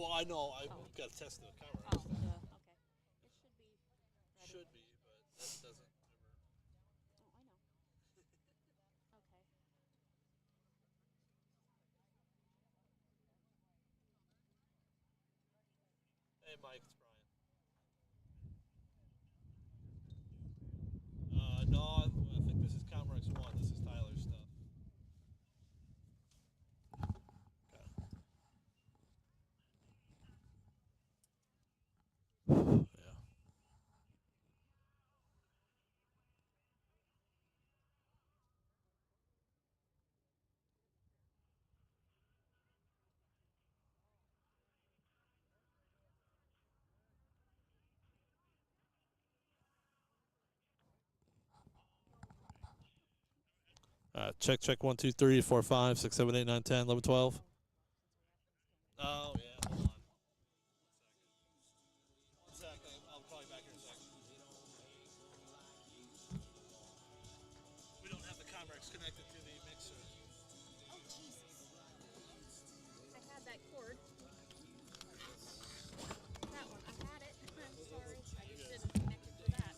Well, I know. I've got to test the camera. Oh, okay. It should be ready. Should be, but that doesn't ever. Oh, I know. Okay. Hey, Mike, it's Brian. No, I think this is Comrex 1. This is Tyler's stuff. Okay. Yeah. Check, check. 1, 2, 3, 4, 5, 6, 7, 8, 9, 10, 11, 12. Oh, yeah. Hold on. 1 second. I'll call you back here in a second. We don't have the Comrex connected to the mixer. Oh, Jesus. I had that cord. That one. I had it. I'm sorry. I just didn't connect it to that.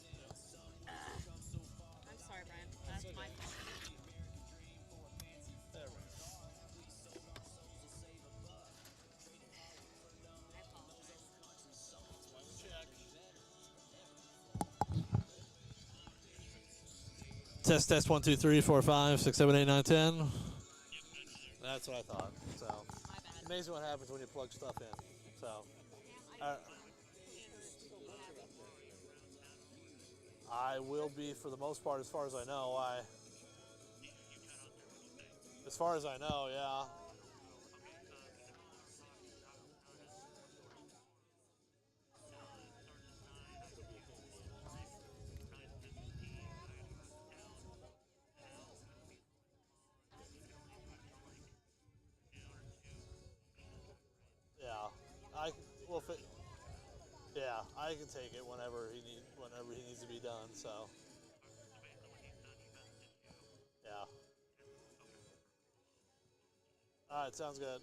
I'm sorry, Brian. That's my fault. There we go. I apologize. That's why we check. Test, test. 1, 2, 3, 4, 5, 6, 7, 8, 9, 10. That's what I thought. So My bad. amazing what happens when you plug stuff in. So uh, I will be for the most part, as far as I know. As far as I know, yeah. Yeah, I well, if it, yeah, I can take it whenever he needs to be done. So yeah. All right, sounds good.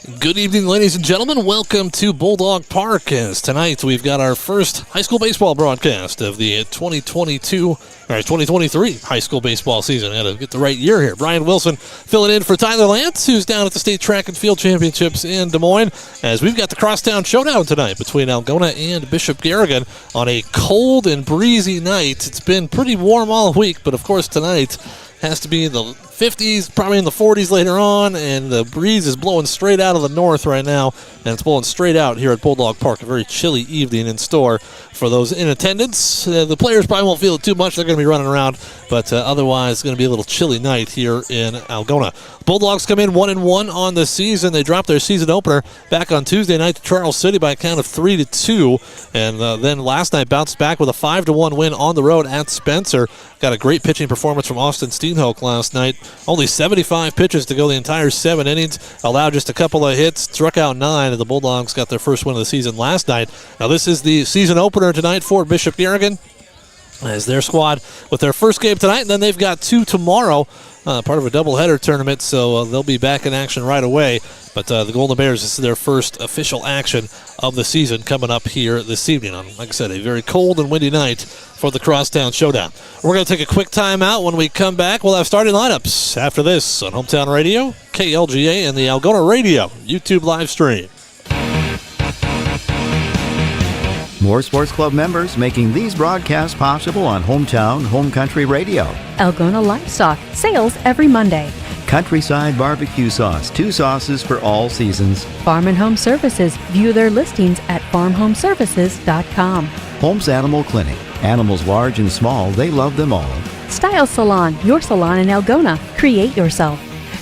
Good evening, ladies and gentlemen. Welcome to Bulldog Park. As tonight we've got our first high school baseball broadcast of the 2023 high school baseball season. I had to get the right year here. Brian Wilson filling in for Tyler Lance, who's down at the State Track and Field Championships in Des Moines, as we've got the crosstown showdown tonight between Algona and Bishop Garrigan on a cold and breezy night. It's been pretty warm all week, but of course tonight has to be in the 50s, probably in the 40s later on, and the breeze is blowing straight out of the north right now, and it's blowing straight out here at Bulldog Park. A very chilly evening in store for those in attendance. The players probably won't feel it too much. They're going to be running around, but otherwise it's going to be a little chilly night here in Algona. Bulldogs come in 1-1 on the season. They dropped their season opener back on Tuesday night to Charles City by a count of 3-2, and then last night bounced back with a 5-1 win on the road at Spencer. Got a great pitching performance from Austin Steenhoek last night. Only 75 pitches to go the entire 7 innings. Allowed just a couple of hits, struck out 9, and the Bulldogs got their first win of the season last night. Now this is the season opener tonight for Bishop Garrigan, as their squad with their first game tonight, and then they've got 2 tomorrow, part of a doubleheader tournament, so they'll be back in action right away. But the Golden Bears, this is their first official action of the season coming up here this evening on, like I said, a very cold and windy night for the Crosstown Showdown. We're going to take a quick timeout. When we come back, we'll have starting lineups after this on Hometown Radio, KLGA, and the Algona Radio YouTube live stream. More Sports Club members making these broadcasts possible on Hometown Home Country Radio. Algona Livestock, sales every Monday. Countryside Barbecue Sauce, 2 sauces for all seasons. Farm and Home Services, view their listings at farmhomeservices.com. Holmes Animal Clinic, animals large and small, they love them all. Style Salon, your salon in Algona. Create yourself.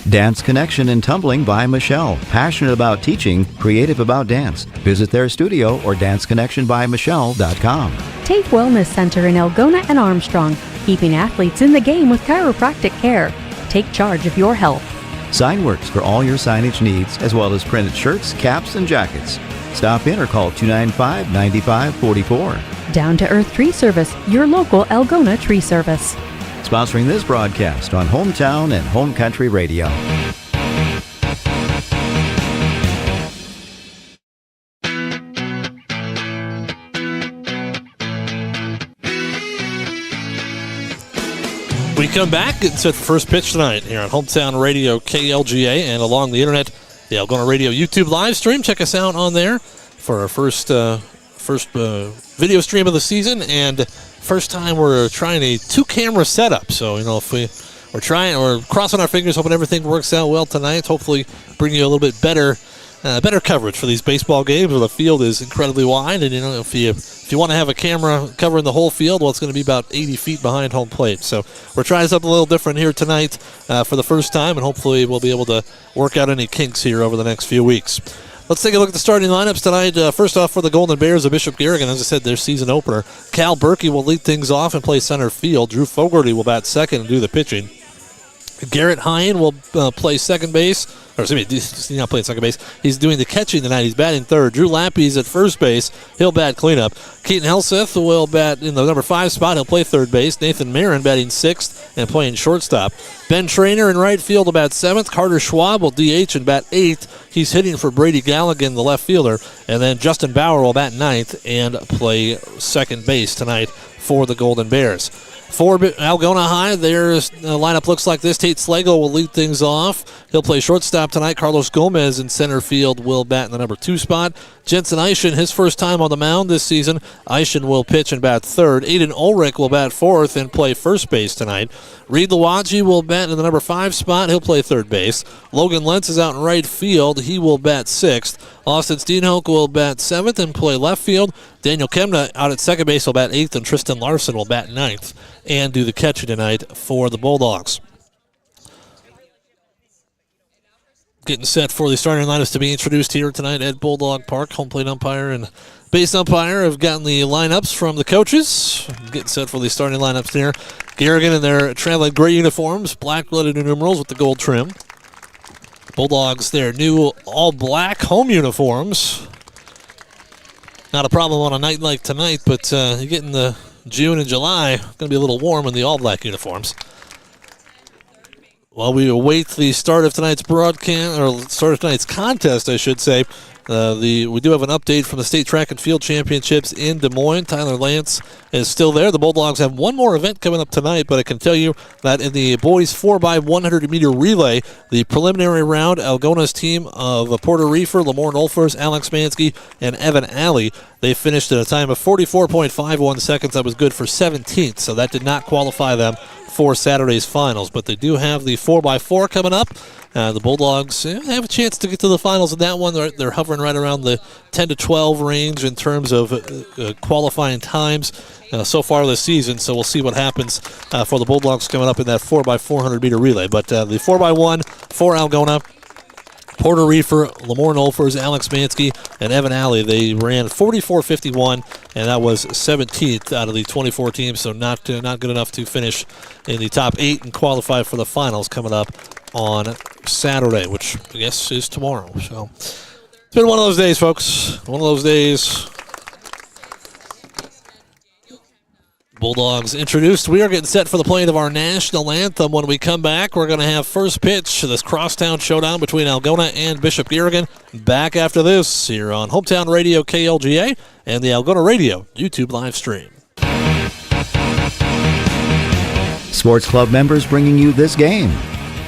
Dance Connection and Tumbling by Michelle. Passionate about teaching, creative about dance. Visit their studio or danceconnectionbymichelle.com. Tate Wellness Center in Algona and Armstrong, keeping athletes in the game with chiropractic care. Take charge of your health. Signworks for all your signage needs, as well as printed shirts, caps, and jackets. Stop in or call 295-9544. Down to Earth Tree Service, your local Algona tree service. Sponsoring this broadcast on Hometown and Home Country Radio. We come back and set the first pitch tonight here on Hometown Radio, KLGA, and along the internet, the Algona Radio YouTube live stream. Check us out on there for our first video stream of the season, and first time we're trying a 2-camera setup. So, if we're crossing our fingers, hoping everything works out well tonight. Hopefully bring you a little bit better coverage for these baseball games where the field is incredibly wide, and if you want to have a camera covering the whole field, well, it's going to be about 80 feet behind home plate. So we're trying something a little different here tonight for the first time, and hopefully we'll be able to work out any kinks here over the next few weeks. Let's take a look at the starting lineups tonight. First off, for the Golden Bears of Bishop Garrigan, as I said, their season opener. Cal Berkey will lead things off and play center field. Drew Fogarty will bat second and do the pitching. Garrett Hine will play second base. Or excuse me, he's not playing second base. He's doing the catching tonight. He's batting third. Drew Lappy's at first base. He'll bat cleanup. Keaton Helseth will bat in the number 5 spot. He'll play third base. Nathan Marin batting 6th and playing shortstop. Ben Trainer in right field will bat 7th. Carter Schwab will DH and bat 8th. He's hitting for Brady Galligan, the left fielder. And then Justin Bauer will bat 9th and play second base tonight for the Golden Bears. For Algona High, their lineup looks like this. Tate Slagle will lead things off. He'll play shortstop tonight. Carlos Gomez in center field will bat in the number 2 spot. Jensen Eischen, his first time on the mound this season. Eischen will pitch and bat third. Aiden Ulrich will bat 4th and play first base tonight. Reed Lawaji will bat in the number 5 spot. He'll play third base. Logan Lentz is out in right field. He will bat 6th. Austin Steenhoek will bat 7th and play left field. Daniel Kemna out at second base will bat 8th, and Tristan Larson will bat 9th and do the catching tonight for the Bulldogs. Getting set for the starting lineups to be introduced here tonight at Bulldog Park. Home plate umpire and base umpire have gotten the lineups from the coaches. Getting set for the starting lineups here. Garrigan in their traveling gray uniforms, black-blooded numerals with the gold trim. Bulldogs, their new all-black home uniforms. Not a problem on a night like tonight, but you get in the June and July, going to be a little warm in the all-black uniforms. While we await the start of tonight's broadcast, or start of tonight's contest, I should say, we do have an update from the State Track and Field Championships in Des Moines. Tyler Lance is still there. The Bulldogs have one more event coming up tonight, but I can tell you that in the boys 4x100-meter relay, the preliminary round, Algona's team of Porter Reefer, Lamorne Olfers, Alex Mansky, and Evan Alley, they finished at a time of 44.51 seconds. That was good for 17th, so that did not qualify them for Saturday's finals. But they do have the 4x4 coming up. The Bulldogs have a chance to get to the finals in that one. They're hovering right around the 10 to 12 range in terms of qualifying times so far this season. So we'll see what happens for the Bulldogs coming up in that 4x400-meter relay. But the 4x1 for Algona, Porter Reefer, Lamorne Olfers, Alex Mansky, and Evan Alley, they ran 44.51, and that was 17th out of the 24 teams, so not good enough to finish in the top 8 and qualify for the finals coming up on Saturday, which I guess is tomorrow. So it's been one of those days, folks. One of those days. Bulldogs introduced. We are getting set for the playing of our national anthem. When we come back, we're going to have first pitch to this crosstown showdown between Algona and Bishop Garrigan. Back after this here on Hometown Radio KLGA and the Algona Radio YouTube live stream. Sports Club members bringing you this game.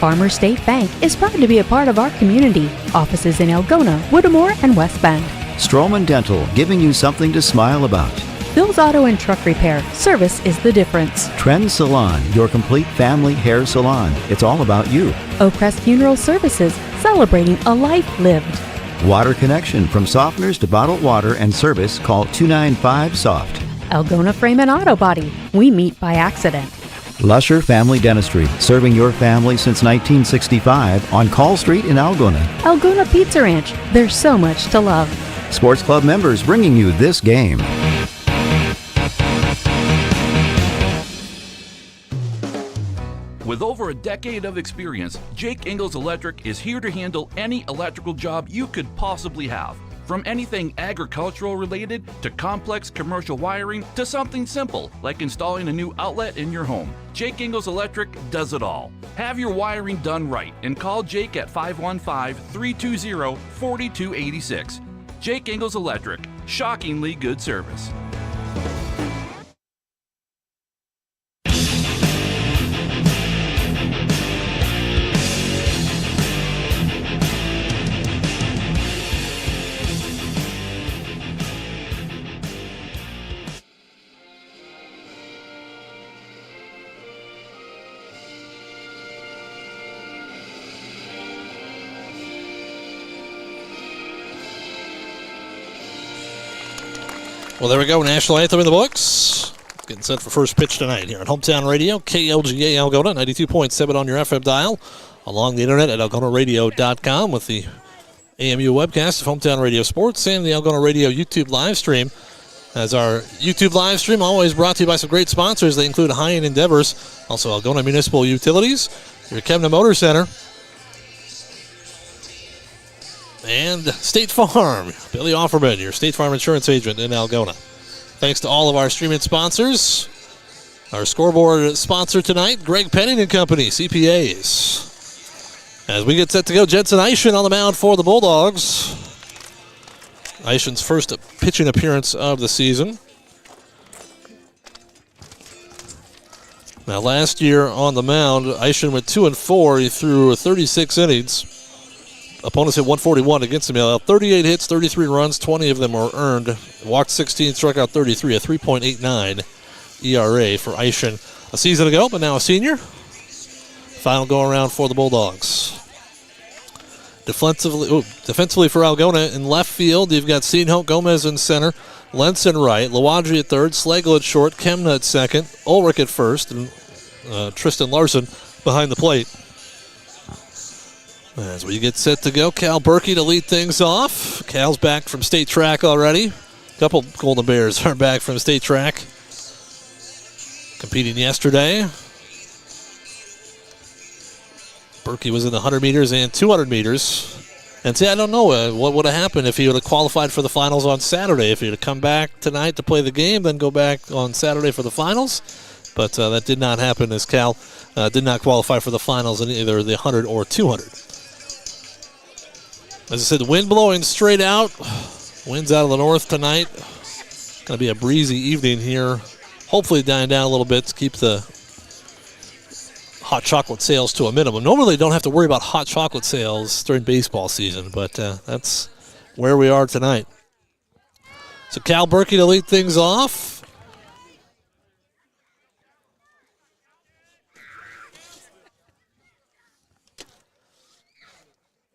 Farmers State Bank is proud to be a part of our community. Offices in Algona, Whittemore, and West Bend. Strowman Dental, giving you something to smile about. Bill's Auto and Truck Repair. Service is the difference. Trend Salon, your complete family hair salon. It's all about you. Oakcrest Funeral Services, celebrating a life lived. Water Connection, from softeners to bottled water and service, call 295-SOFT. Algona Frame and Auto Body. We meet by accident. Lusher Family Dentistry, serving your family since 1965 on Call Street in Algona. Algona Pizza Ranch. There's so much to love. Sports Club members bringing you this game. With over a decade of experience, Jake Ingalls Electric is here to handle any electrical job you could possibly have. From anything agricultural related to complex commercial wiring to something simple like installing a new outlet in your home. Jake Ingalls Electric does it all. Have your wiring done right and call Jake at 515-320-4286. Jake Ingalls Electric, shockingly good service. Well, there we go. National anthem in the books. Getting set for first pitch tonight here on Hometown Radio, KLGA Algona, 92.7 on your FM dial, along the internet at algonaradio.com with the AMU webcast of Hometown Radio Sports and the Algona Radio YouTube live stream. As our YouTube live stream always brought to you by some great sponsors. They include High-End Endeavors, also Algona Municipal Utilities, your Kemna Motor Center, and State Farm. Billy Offerman, your State Farm insurance agent in Algona. Thanks to all of our streaming sponsors. Our scoreboard sponsor tonight, Greg Penning and Company, CPAs. As we get set to go, Jensen Eischen on the mound for the Bulldogs. Eichen's first pitching appearance of the season. Now, last year on the mound, Eischen went 2-4. He threw 36 innings. Opponents hit 141 against him. He allowed 38 hits, 33 runs, 20 of them were earned. Walked 16, struck out 33, a 3.89 ERA for Eischen a season ago, but now a senior. Final go-around for the Bulldogs. Defensively for Algona in left field, you've got Seenholt Gomez in center, Lenson right, Lawadji at third, Slagle at short, Kemna at second, Ulrich at first, and Tristan Larson behind the plate. As we get set to go, Cal Berkey to lead things off. Cal's back from state track already. A couple Golden Bears are back from state track. Competing yesterday. Berkey was in the 100 meters and 200 meters. And see, I don't know what would have happened if he would have qualified for the finals on Saturday. If he would have come back tonight to play the game, then go back on Saturday for the finals. but that did not happen as Cal did not qualify for the finals in either the 100 or 200. As I said, the wind blowing straight out. Winds out of the north tonight. Going to be a breezy evening here. Hopefully dying down a little bit to keep the hot chocolate sales to a minimum. Normally, don't have to worry about hot chocolate sales during baseball season, but that's where we are tonight. So Cal Berkey to lead things off.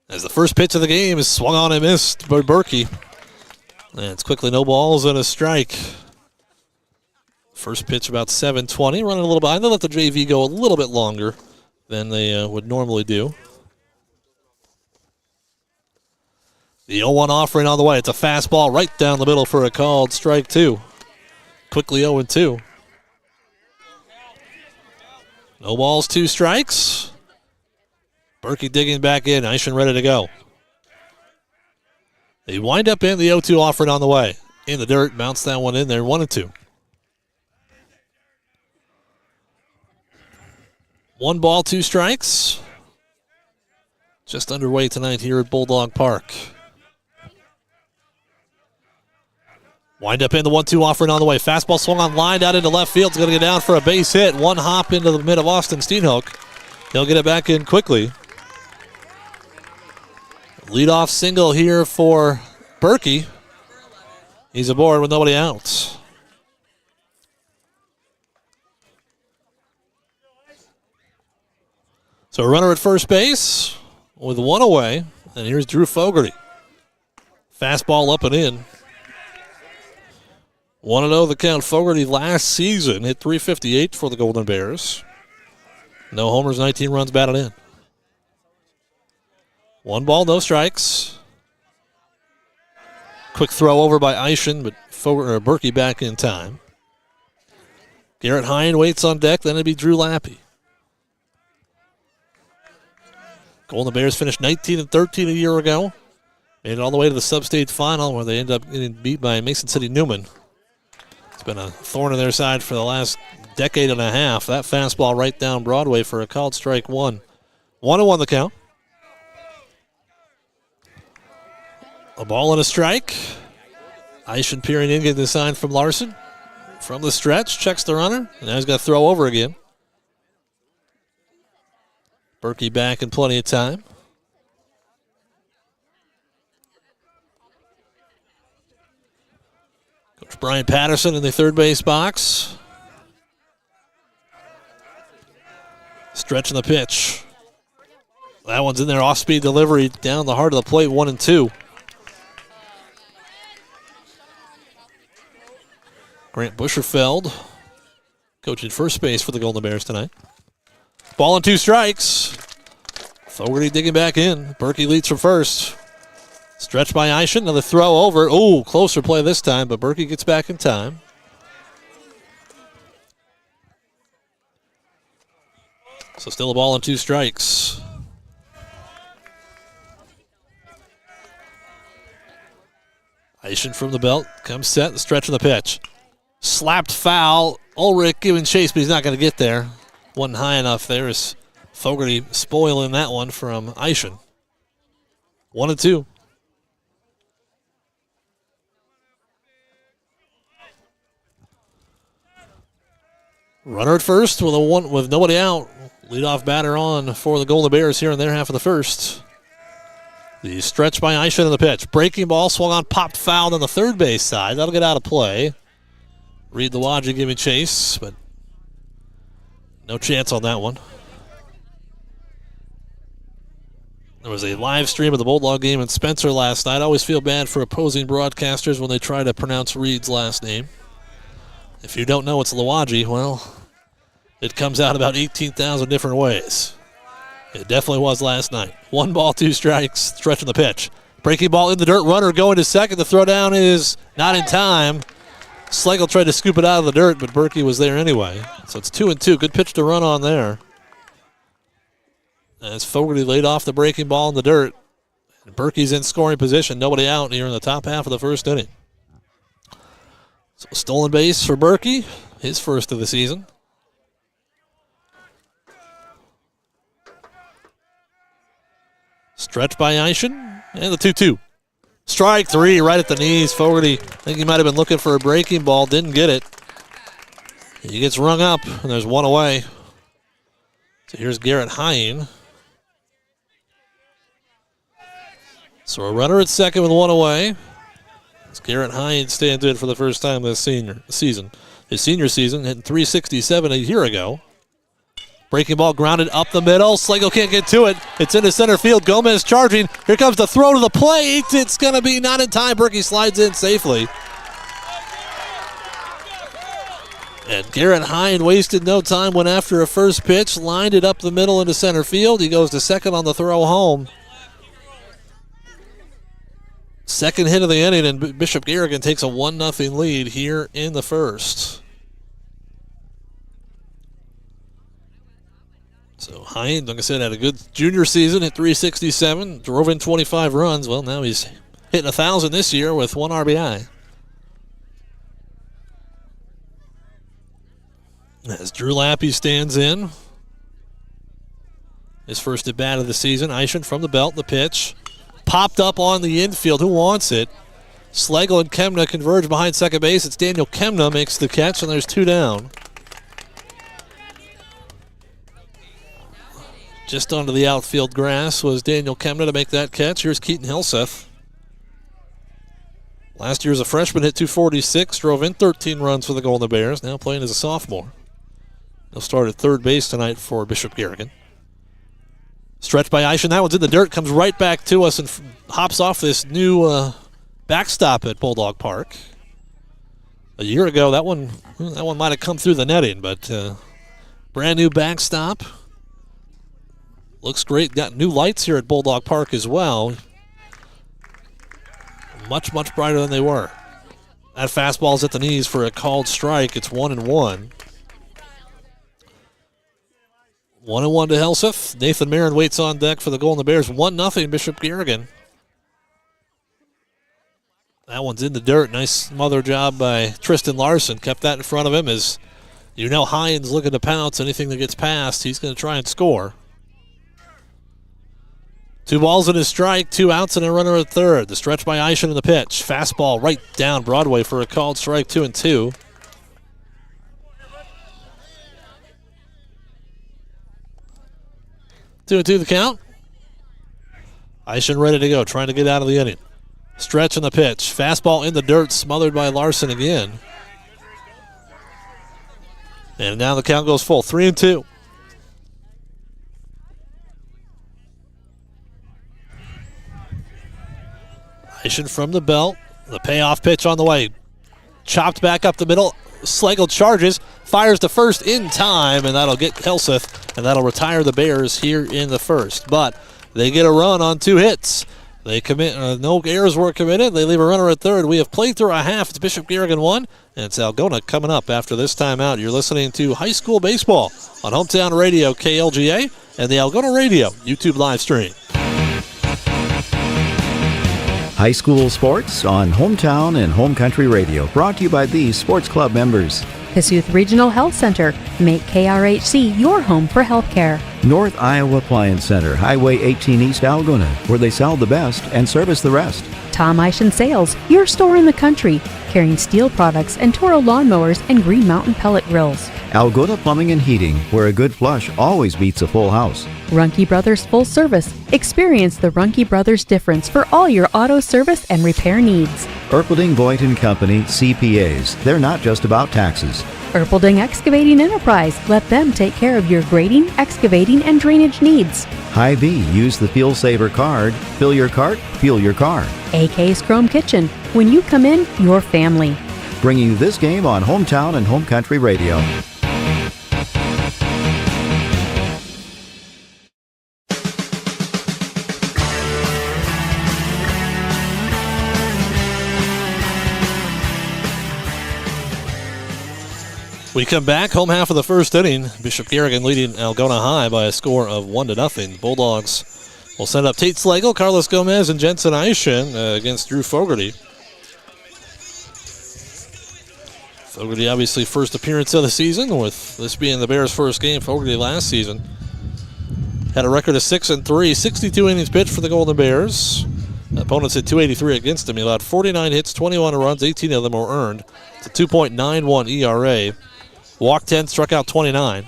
As the first pitch of the game is swung on and missed by Berkey. And it's quickly no balls and a strike. First pitch about 7:20, running a little behind. They let the JV go a little bit longer than they would normally do. The 0-1 offering on the way. It's a fastball right down the middle for a called strike 2. Quickly 0-2. No balls, 2 strikes. Berkey digging back in. Eischen ready to go. They wind up in the 0-2 offering on the way. In the dirt, bounce that one in there, 1-2. 1 ball, 2 strikes. Just underway tonight here at Bulldog Park. Wind up in the 1-2 offering on the way. Fastball swung on line out into left field. It's going to get down for a base hit. 1 hop into the mid of Austin Steenhoek. He'll get it back in quickly. Leadoff single here for Berkey. He's aboard with nobody out. So a runner at first base with 1 away. And here's Drew Fogarty. Fastball up and in. 1-0 the count. Fogarty last season hit .358 for the Golden Bears. No homers, 19 runs batted in. 1 ball, no strikes. Quick throw over by Eischen, but Berkey back in time. Garrett Hine waits on deck, then it'd be Drew Lappy. Golden Bears finished 19-13 a year ago. Made it all the way to the sub-state final where they end up getting beat by Mason City Newman. It's been a thorn in their side for the last decade and a half. That fastball right down Broadway for a called strike 1. 1-1 the count. A ball and a strike. Eischen peering in, getting the sign from Larson. From the stretch, checks the runner. Now he's got to throw over again. Berkey back in plenty of time. Coach Brian Patterson in the third base box. Stretching the pitch. That one's in there, off-speed delivery down the heart of the plate, 1-2. Grant Buscherfeld coaching first base for the Golden Bears tonight. Ball and 2 strikes. Fogarty digging back in. Berkey leads from first. Stretched by Eischen. Another throw over. Ooh, closer play this time, but Berkey gets back in time. So still a ball and 2 strikes. Eischen from the belt. Comes set. The stretch of the pitch. Slapped foul. Ulrich giving chase, but he's not going to get there. Wasn't high enough there. Is Fogarty spoiling that one from Eischen. 1-2. Runner at first with nobody out. Leadoff batter on for the Golden Bears here in their half of the first. The stretch by Eischen in the pitch. Breaking ball swung on, popped foul on the third base side. That'll get out of play. Reed Lawaji giving chase, but no chance on that one. There was a live stream of the Bulldog game in Spencer last night. I always feel bad for opposing broadcasters when they try to pronounce Reed's last name. If you don't know it's Lawaji, well, it comes out about 18,000 different ways. It definitely was last night. 1 ball, 2 strikes, stretching the pitch. Breaking ball in the dirt, runner going to second. The throw down is not in time. Schlegel tried to scoop it out of the dirt, but Berkey was there anyway. So it's 2-2. Good pitch to run on there. As Fogarty laid off the breaking ball in the dirt. And Berkey's in scoring position. Nobody out here in the top half of the first inning. So stolen base for Berkey. His first of the season. Stretch by Eischen, and the 2-2. Strike 3 right at the knees. Fogarty, I think he might have been looking for a breaking ball, didn't get it. He gets rung up, and there's one away. So here's Garrett Hine. So a runner at second with one away. It's Garrett Hine stands in for the first time this season. His senior season, hitting .367 a year ago. Breaking ball grounded up the middle. Slagle can't get to it. It's into center field. Gomez charging. Here comes the throw to the plate. It's going to be not in time. Berkey slides in safely. And Garrett Hine wasted no time, went after a first pitch, lined it up the middle into center field. He goes to second on the throw home. Second hit of the inning, and Bishop Garrigan takes a 1-0 lead here in the first. So Hine, like I said, had a good junior season, hit .367, drove in 25 runs. Well, now he's hitting 1,000 this year with 1 RBI. As Drew Lappy stands in. His first at bat of the season. Eischen from the belt, the pitch. Popped up on the infield. Who wants it? Slagle and Kemna converge behind second base. It's Daniel Kemna makes the catch, and there's 2 down. Just onto the outfield grass was Daniel Kemna to make that catch. Here's Keaton Helseth. Last year as a freshman, hit .246, drove in 13 runs for the Golden Bears, now playing as a sophomore. He'll start at third base tonight for Bishop Garrigan. Stretch by Eischen. That one's in the dirt, comes right back to us and hops off this new backstop at Bulldog Park. A year ago, that one might have come through the netting, but brand new backstop. Looks great. Got new lights here at Bulldog Park as well. Much, much brighter than they were. That fastball's at the knees for a called strike. It's 1-1. 1-1 to Helseth. Nathan Marin waits on deck for the Golden Bears. 1-0 Bishop Garrigan. That one's in the dirt. Nice smother job by Tristan Larson. Kept that in front of him as you know Hines looking to pounce. Anything that gets past, he's going to try and score. 2 balls and a strike, 2 outs and a runner at third. The stretch by Eischen in the pitch. Fastball right down Broadway for a called strike, 2-2. Two the count. Eischen ready to go, trying to get out of the inning. Stretch in the pitch. Fastball in the dirt, smothered by Larson again. And now the count goes full, 3-2. Eischen from the belt. The payoff pitch on the way. Chopped back up the middle. Slagle charges, fires to first in time, and that'll get Helseth, and that'll retire the Bears here in the first. But they get a run on 2 hits. They commit, no errors were committed. They leave a runner at third. We have played through a half. It's Bishop Garrigan 1, and it's Algona coming up after this timeout. You're listening to high school baseball on Hometown Radio KLGA and the Algona Radio YouTube live stream. High school sports on Hometown and Home Country Radio. Brought to you by these sports club members. Kasuth Regional Health Center. Make KRHC your home for healthcare. North Iowa Appliance Center, Highway 18 East Algona, where they sell the best and service the rest. Tom Eischen Sales, your store in the country, carrying steel products and Toro lawnmowers and Green Mountain pellet grills. Algona Plumbing and Heating, where a good flush always beats a full house. Runkey Brothers Full Service. Experience the Runkey Brothers difference for all your auto service and repair needs. Erpelding Voigt and Company, CPAs. They're not just about taxes. Erpelding Excavating Enterprise. Let them take care of your grading, excavating, and drainage needs. Hy-Vee. Use the Fuel Saver card. Fill your cart, fuel your car. AK's Chrome Kitchen. When you come in, your family. Bringing you this game on Hometown and Home Country Radio. We come back, home half of the first inning. Bishop Garrigan leading Algona High by a score of 1-0. Bulldogs will send up Tate Slagle, Carlos Gomez, and Jensen Eischen against Drew Fogarty. Fogarty obviously first appearance of the season, with this being the Bears' first game. Fogarty last season Had a record of 6-3, 62 innings pitched for the Golden Bears. Opponents hit 283 against him. He allowed 49 hits, 21 runs, 18 of them were earned. It's a 2.91 ERA. Walked 10, struck out 29.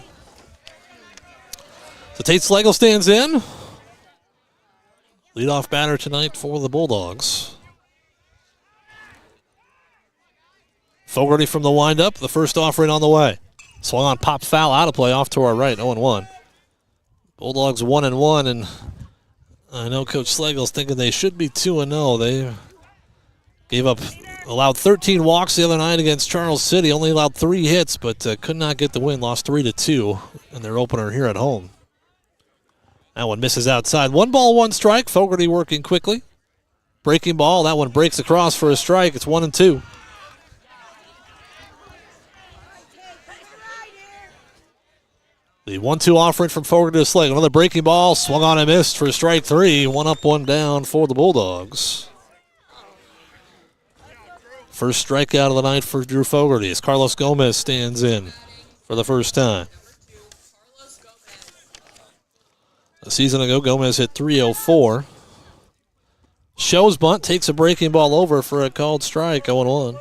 So Tate Slagle stands in. Leadoff batter tonight for the Bulldogs. Fogarty from the windup, the first offering on the way. Swung on, popped foul, out of play, off to our right, 0-1. Bulldogs 1-1, and I know Coach Slagle's thinking they should be 2-0. They allowed 13 walks the other night against Charles City, only allowed 3 hits, but could not get the win, lost 3-2 in their opener here at home. That one misses outside. 1 ball, 1 strike. Fogarty working quickly. Breaking ball, that one breaks across for a strike. It's 1-2. The 1-2 offering from Fogarty to Slagle. Another breaking ball, swung on and missed for strike 3. 1 up, 1 down for the Bulldogs. First strikeout of the night for Drew Fogarty as Carlos Gomez stands in for the first time. A season ago, Gomez hit .304. Shows bunt, takes a breaking ball over for a called strike, 0-1.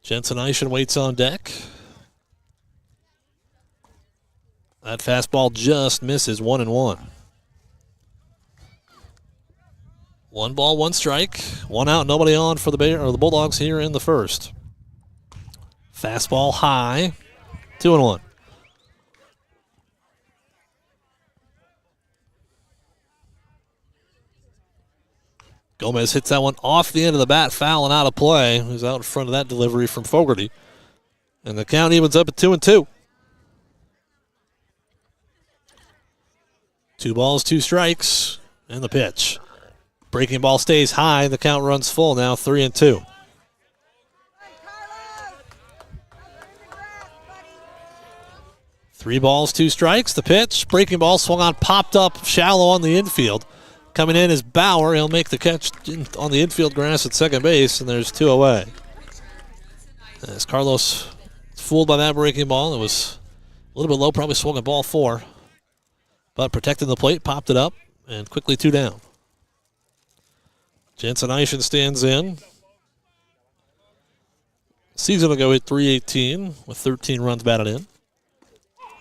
Jensen Eischen waits on deck. That fastball just misses, 1-1. 1 ball, 1 strike. 1 out, nobody on for the Bulldogs here in the first. Fastball high, 2-1. Gomez hits that one off the end of the bat, foul and out of play. He's out in front of that delivery from Fogarty. And the count evens up at 2-2. 2 balls, 2 strikes, and the pitch. Breaking ball stays high. The count runs full now, 3-2. Three balls, 2 strikes. The pitch. Breaking ball swung on, popped up shallow on the infield. Coming in is Bauer. He'll make the catch on the infield grass at second base, and there's 2 away. As Carlos fooled by that breaking ball, it was a little bit low, probably swung at ball 4. But protecting the plate, popped it up, and quickly 2 down. Jensen Eischen stands in. Season ago hit .318 with 13 runs batted in.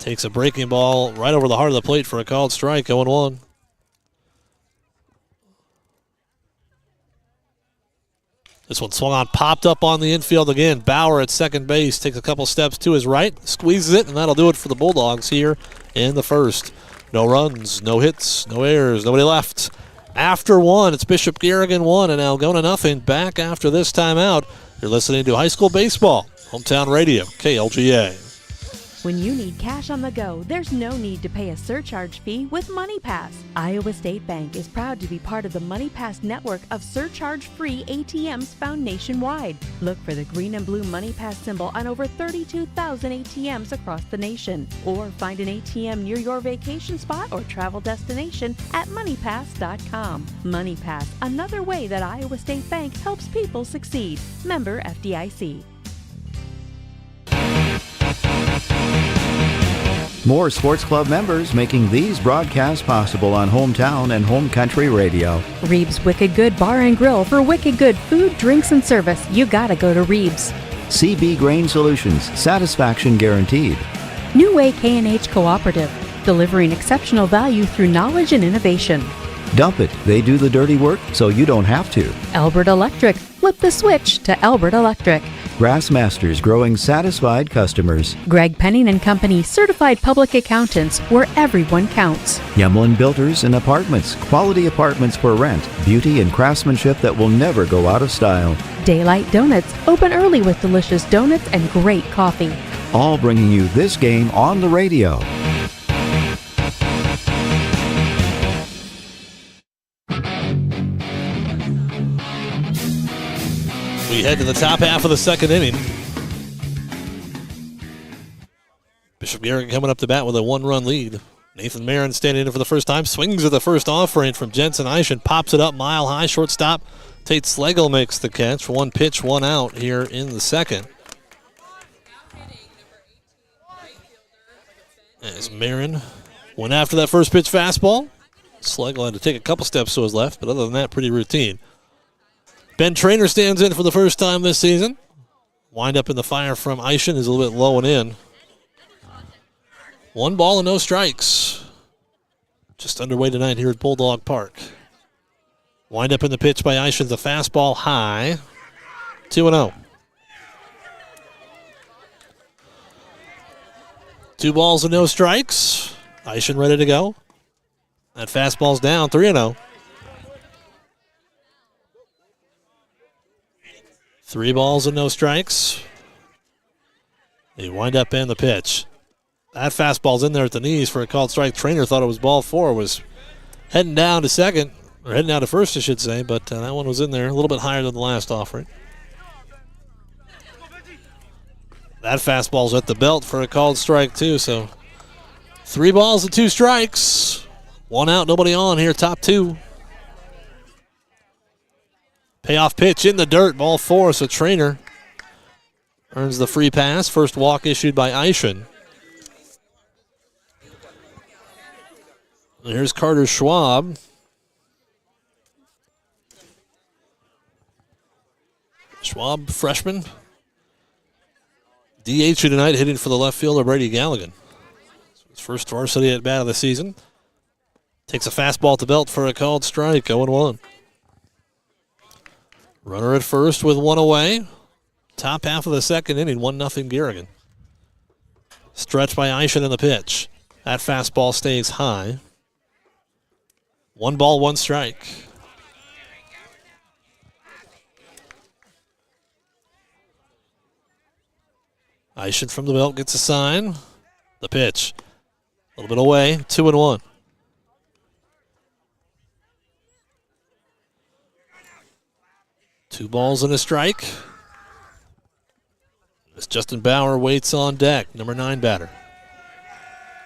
Takes a breaking ball right over the heart of the plate for a called strike, 0-1. This one swung on, popped up on the infield again. Bauer at second base takes a couple steps to his right, squeezes it, and that'll do it for the Bulldogs here in the first. No runs, no hits, no errors, nobody left. After 1, it's Bishop Garrigan 1 and Algona nothing. Back after this timeout. You're listening to high school baseball, Hometown Radio, KLGA. When you need cash on the go, there's no need to pay a surcharge fee with MoneyPass. Iowa State Bank is proud to be part of the MoneyPass network of surcharge-free ATMs found nationwide. Look for the green and blue MoneyPass symbol on over 32,000 ATMs across the nation. Or find an ATM near your vacation spot or travel destination at MoneyPass.com. MoneyPass, another way that Iowa State Bank helps people succeed. Member FDIC. More Sports Club members making these broadcasts possible on Hometown and Home Country Radio. Reeb's Wicked Good Bar and Grill. For wicked good food, drinks, and service, you gotta go to Reeb's. CB Grain Solutions, satisfaction guaranteed. New Way K&H Cooperative, delivering exceptional value through knowledge and innovation. Dump it, they do the dirty work so you don't have to. Albert Electric, flip the switch to Albert Electric. Grassmasters, growing satisfied customers. Greg Penning and Company, certified public accountants, where everyone counts. Yemlin Builders and Apartments, quality apartments for rent, beauty and craftsmanship that will never go out of style. Daylight Donuts, open early with delicious donuts and great coffee. All bringing you this game on the radio. We head to the top half of the second inning. Bishop Garrigan coming up to bat with a 1-run lead. Nathan Marin standing in for the first time. Swings at the first offering from Jensen Eischen. Pops it up mile high, shortstop. Tate Slagle makes the catch. 1 pitch, 1 out here in the second. As Marin Went after that first pitch fastball. Schlegel had to take a couple steps to his left, but other than that, pretty routine. Ben Traynor stands in for the first time this season. Wind up in the fire from Eischen is a little bit low and in. 1 ball and no strikes. Just underway tonight here at Bulldog Park. Wind up in the pitch by Eischen, the fastball high. 2-0. 2 balls and no strikes. Eischen ready to go. That fastball's down, 3-0. 3 balls and no strikes. They wind up in the pitch. That fastball's in there at the knees for a called strike. Traynor thought it was ball 4, was heading down to second, or heading down to first, I should say, but that one was in there a little bit higher than the last offering. That fastball's at the belt for a called strike, too, so 3 balls and 2 strikes. 1 out, nobody on here, top 2. Payoff pitch in the dirt, ball 4, so Traynor earns the free pass. First walk issued by Eischen. And here's Carter Schwab. Schwab, freshman. DH tonight, hitting for the left fielder, Brady Galligan. His first varsity at bat of the season. Takes a fastball at the belt for a called strike, 0-1. Runner at first with 1 away. Top half of the second inning, 1-0 Garrigan. Stretch by Eischen in the pitch. That fastball stays high. 1 ball, 1 strike. Eischen from the belt gets a sign. The pitch. A little bit away, 2-1. Two balls and a strike. As Justin Bauer waits on deck, number 9 batter.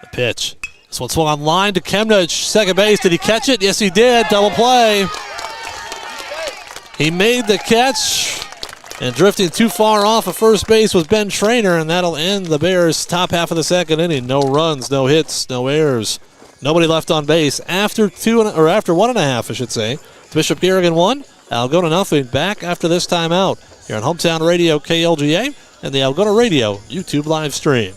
The pitch. This one swung on line to Kemnich, second base. Did he catch it? Yes, he did. Double play. He made the catch, and drifting too far off of first base was Ben Traynor, and that'll end the Bears' top half of the second inning. No runs, no hits, no errors. Nobody left on base after 1.5, I should say. Bishop Garrigan 1, Algona 0. Back after this timeout here on Hometown Radio KLGA and the Algona Radio YouTube live stream.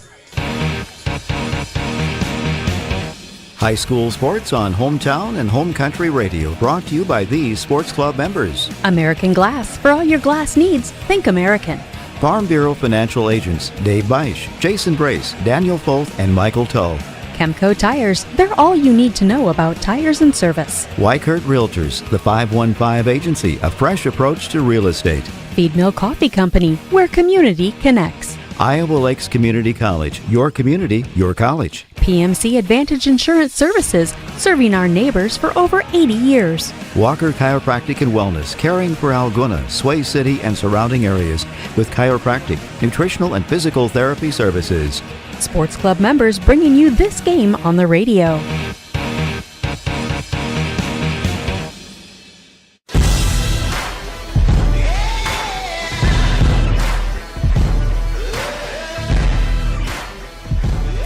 High school sports on Hometown and Home Country Radio, brought to you by these sports club members. American Glass. For all your glass needs, think American. Farm Bureau Financial Agents Dave Beisch, Jason Brace, Daniel Foth, and Michael Toe. Chemco Tires. They're all you need to know about tires and service. Weichert Realtors, the 515 Agency, a fresh approach to real estate. Feed Mill Coffee Company, where community connects. Iowa Lakes Community College, your community, your college. PMC Advantage Insurance Services, serving our neighbors for over 80 years. Walker Chiropractic and Wellness, caring for Algona, Sway City, and surrounding areas with chiropractic, nutritional, and physical therapy services. Sports Club members bringing you this game on the radio.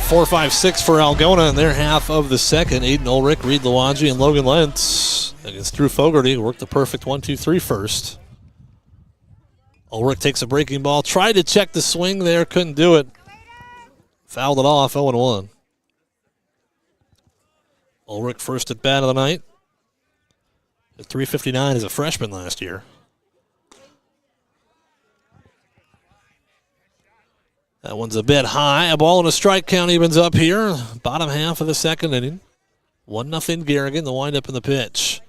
Four, 5, 6 for Algona in their half of the second. Aiden Ulrich, Reed Lawanji, and Logan Lentz against Drew Fogarty. Worked the perfect 1-2-3 first. Ulrich takes a breaking ball. Tried to check the swing there. Couldn't do it. Fouled it off, 0-1. Ulrich first at bat of the night. At .359 as a freshman last year. That one's a bit high. A ball and a strike count evens up here. Bottom half of the second inning. 1-0 Garrigan, the windup in the pitch.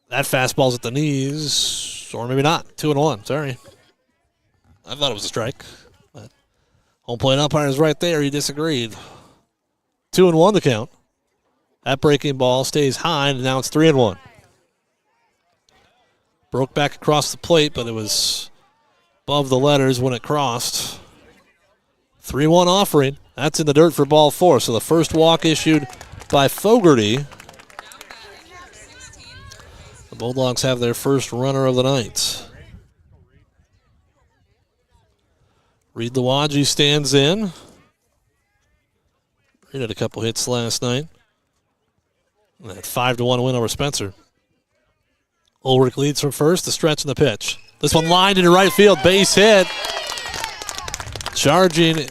That fastball's at the knees, or maybe not. 2-1, sorry. I thought it was a strike. But home plate umpire's right there. He disagreed. 2-1 the count. That breaking ball stays high, and now it's 3-1. Broke back across the plate, but it was above the letters when it crossed. 3-1 offering. That's in the dirt for ball 4. So the first walk issued by Fogarty. The Bulldogs have their first runner of the night. Reed Lawanji stands in. He had a couple hits last night. That 5-1 win over Spencer. Ulrich leads from first, the stretch and the pitch. This one lined into right field, base hit. Charging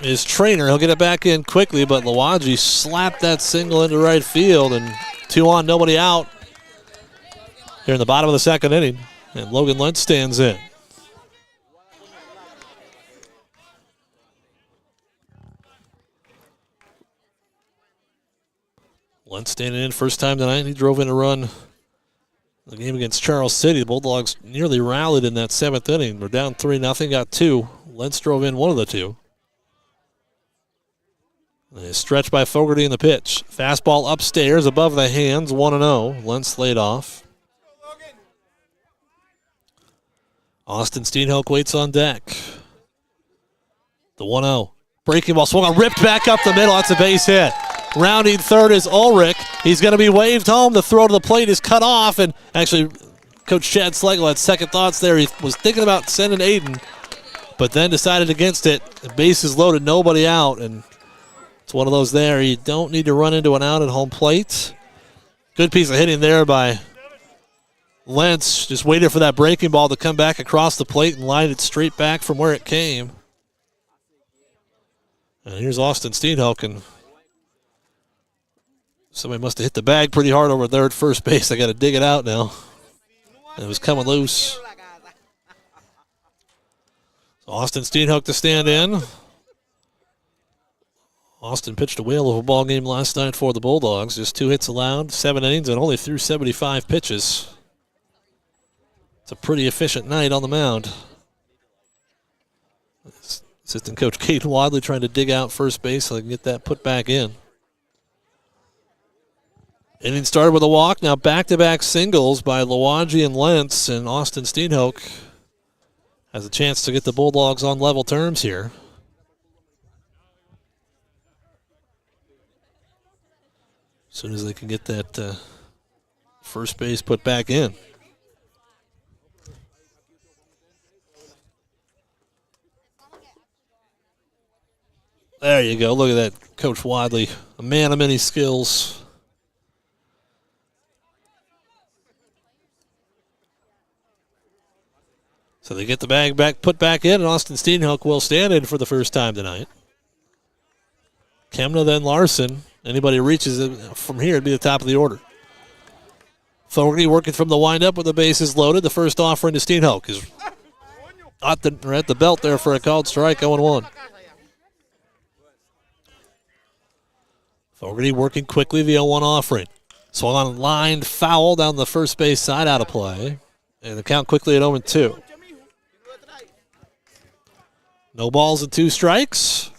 his trainer. He'll get it back in quickly, but Lawaji slapped that single into right field, and 2 on, nobody out here in the bottom of the second inning. And Logan Lentz stands in. Lentz standing in first time tonight. He drove in a run the game against Charles City. The Bulldogs nearly rallied in that 7th inning. We're down 3-0, got 2. Lentz drove in one of the 2. Stretched by Fogarty in the pitch. Fastball upstairs above the hands, 1-0. Lentz laid off. Austin Steenhoek waits on deck. The 1-0. Breaking ball swung on, ripped back up the middle. That's a base hit. Rounding third is Ulrich. He's going to be waved home. The throw to the plate is cut off. And actually, Coach Chad Schlegel had second thoughts there. He was thinking about sending Aiden, but then decided against it. The base is loaded, nobody out. And it's one of those there. You don't need to run into an out at home plate. Good piece of hitting there by Lentz. Just waited for that breaking ball to come back across the plate and lined it straight back from where it came. And here's Austin Steenhoek, and somebody must have hit the bag pretty hard over there at first base. I got to dig it out now. And it was coming loose. So Austin Steenhoek to stand in. Austin pitched a whale of a ball game last night for the Bulldogs. Just 2 hits allowed, 7 innings, and only threw 75 pitches. It's a pretty efficient night on the mound. Assistant coach Caden Wadley trying to dig out first base so they can get that put back in. Inning started with a walk. Now back-to-back singles by Lawaji and Lentz, and Austin Steenhoek has a chance to get the Bulldogs on level terms here. As soon as they can get that first base put back in. There you go. Look at that, Coach Wadley, a man of many skills. So they get the bag back, put back in, and Austin Steenhoek will stand in for the first time tonight. Kemna, then Larson. Anybody reaches it from here, it'd be the top of the order. Fogarty working from the windup with the bases loaded. The first offering to Steenhoek is at the belt there for a called strike, 0-1. Fogarty working quickly, the 0-1 offering. Swung on lined foul down the first base side, out of play. And the count quickly at 0-2. No balls and 2 strikes.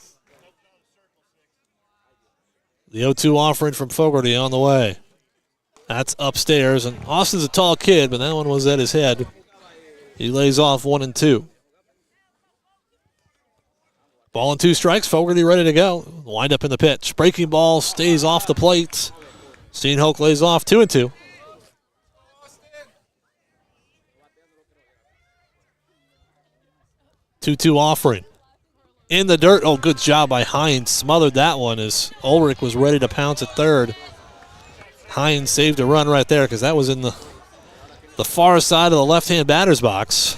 The 0-2 offering from Fogarty on the way. That's upstairs, and Austin's a tall kid, but that one was at his head. He lays off 1-2. Ball and 2 strikes, Fogarty ready to go. Wind up in the pitch. Breaking ball stays off the plate. Steenhoek lays off 2-2. Two-two offering. In the dirt. Oh, good job by Hines. Smothered that one as Ulrich was ready to pounce at third. Hines saved a run right there because that was in the far side of the left-hand batter's box.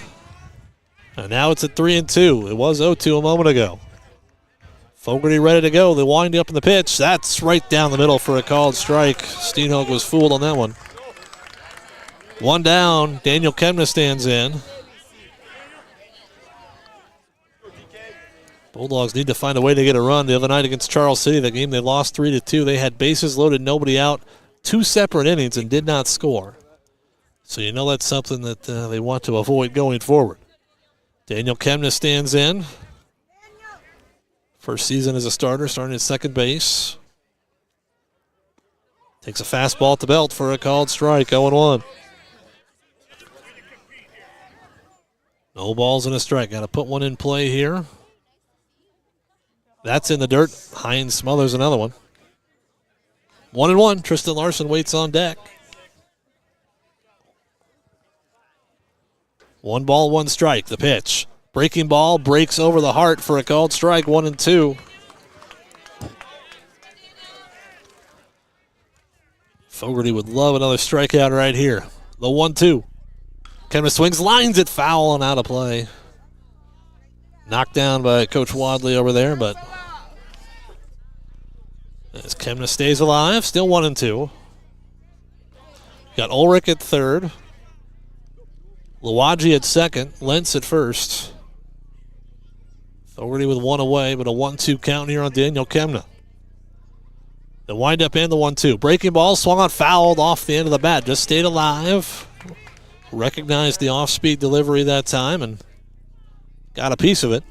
And now it's at 3-2. It was 0-2 a moment ago. Fogarty ready to go. They wind up in the pitch. That's right down the middle for a called strike. Steenhoek was fooled on that one. One down. Daniel Kemna stands in. Bulldogs need to find a way to get a run. The other night against Charles City, the game they lost 3-2. They had bases loaded, nobody out, 2 separate innings and did not score. So you know that's something that they want to avoid going forward. Daniel Kemna stands in. First season as a starter, starting at second base. Takes a fastball at the belt for a called strike, 0-1. No balls and a strike. Got to put one in play here. That's in the dirt. Hines smothers another one. 1-1. Tristan Larson waits on deck. 1 ball, 1 strike. The pitch. Breaking ball breaks over the heart for a called strike, 1-2. Fogarty would love another strikeout right here. The 1-2. Kemna swings, lines it foul and out of play. Knocked down by Coach Wadley over there, but as Kemna stays alive, still 1-2. Got Ulrich at third. Luwaji at second. Lentz at first. Fogarty with one away, but a 1-2 count here on Daniel Kemna. The windup and the 1-2. Breaking ball, swung on, fouled off the end of the bat. Just stayed alive. Recognized the off-speed delivery that time and got a piece of it.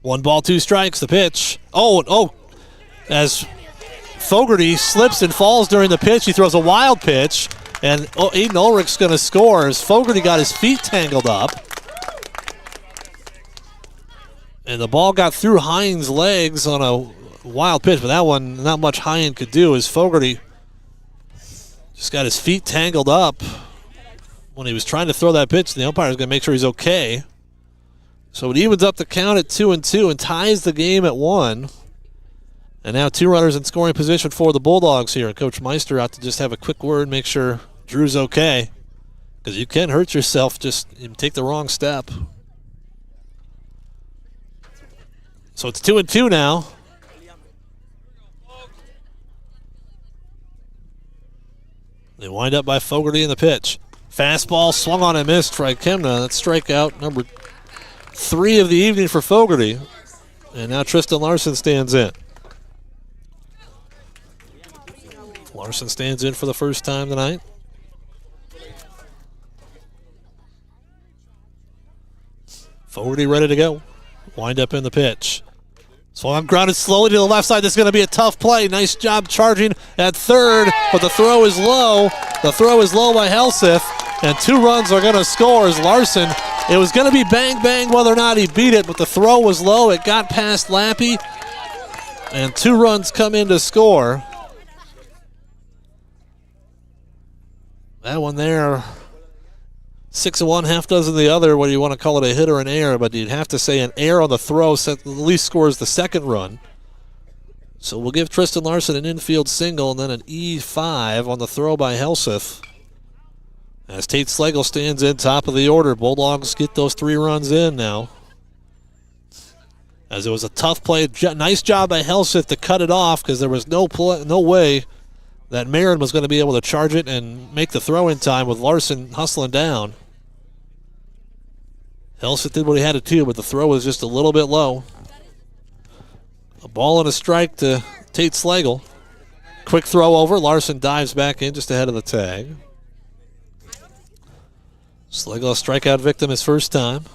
1 ball, 2 strikes, the pitch. Oh, as Fogarty slips and falls during the pitch, he throws a wild pitch, and Aiden Ulrich's going to score as Fogarty got his feet tangled up. And the ball got through Hines' legs on a wild pitch, but that one, not much Hines could do as Fogarty just got his feet tangled up when he was trying to throw that pitch. The umpire is going to make sure he's okay. So it evens up the count at 2-2 and ties the game at 1. And now 2 runners in scoring position for the Bulldogs here. Coach Meister out to just have a quick word, make sure Drew's okay. Because you can hurt yourself, just take the wrong step. So it's 2-2 now. They wind up by Fogarty in the pitch. Fastball swung on and missed by Kemna. That's strikeout number 3 of the evening for Fogarty. And now Tristan Larson stands in. Larson stands in for the first time tonight. Fogarty ready to go. Wind up in the pitch. Swung grounded slowly to the left side. This is going to be a tough play. Nice job charging at third, but the throw is low. The throw is low by Helseth, and 2 runs are going to score as Larson. It was going to be bang-bang whether or not he beat it, but the throw was low. It got past Lappy, and 2 runs come in to score. That one there, 6 of one, half dozen the other, whether you want to call it a hit or an error, but you'd have to say an error on the throw at least scores the second run. So we'll give Tristan Larson an infield single and then an E5 on the throw by Helseth. As Tate Slagle stands in top of the order, Bulldogs get those 3 runs in now. As it was a tough play, nice job by Helseth to cut it off because there was no way that Marin was going to be able to charge it and make the throw in time with Larson hustling down. Helseth did what he had to do, but the throw was just a little bit low. A ball and a strike to Tate Slagle. Quick throw over. Larson dives back in just ahead of the tag. Slagle, a strikeout victim his first time.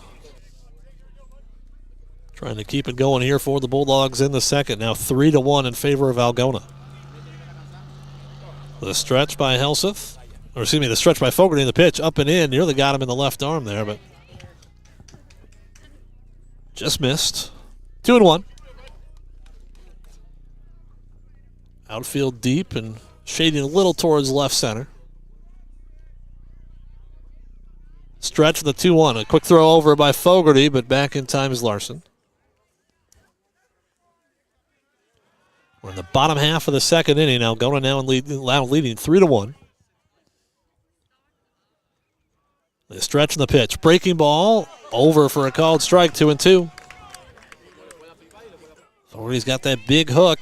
Trying to keep it going here for the Bulldogs in the second. Now 3-1 in favor of Algona. The stretch by Helseth, or excuse me, the stretch by Fogarty in the pitch, up and in. Nearly got him in the left arm there, but just missed. 2-1. Outfield deep and shading a little towards left center. Stretch for the 2-1. A quick throw over by Fogarty, but back in time is Larson. We're in the bottom half of the second inning. Algona now leading 3-1. The stretch in the pitch. Breaking ball. Over for a called strike. 2-2. Fogarty's got that big hook.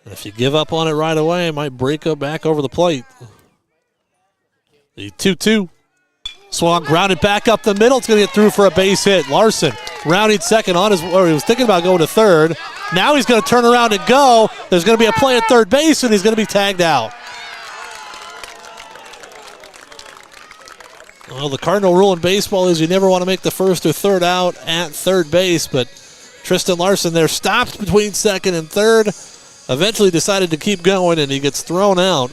And if you give up on it right away, it might break up back over the plate. The 2-2. Swung, grounded back up the middle. It's going to get through for a base hit. Larson rounding second on his, or he was thinking about going to third. Now he's going to turn around and go. There's going to be a play at third base, and he's going to be tagged out. Well, the cardinal rule in baseball is you never want to make the first or third out at third base, but Tristan Larson there stopped between second and third, eventually decided to keep going, and he gets thrown out.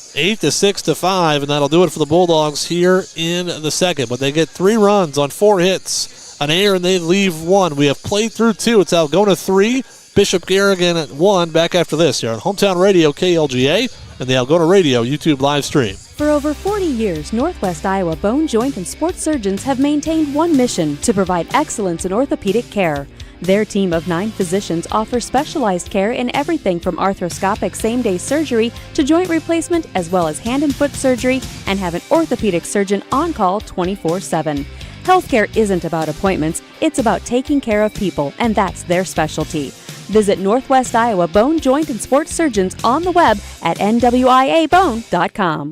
8-6-5, and that'll do it for the Bulldogs here in the second. But they get 3 runs on 4 hits, an error, and they leave 1. We have played through 2. It's Algona 3, Bishop Garrigan at 1. Back after this here on Hometown Radio KLGA and the Algona Radio YouTube live stream. For over 40 years, Northwest Iowa Bone, Joint, and Sports surgeons have maintained one mission: to provide excellence in orthopedic care. Their team of 9 physicians offers specialized care in everything from arthroscopic same-day surgery to joint replacement, as well as hand and foot surgery, and have an orthopedic surgeon on call 24/7. Healthcare isn't about appointments, it's about taking care of people, and that's their specialty. Visit Northwest Iowa Bone, Joint, and Sports Surgeons on the web at nwiabone.com.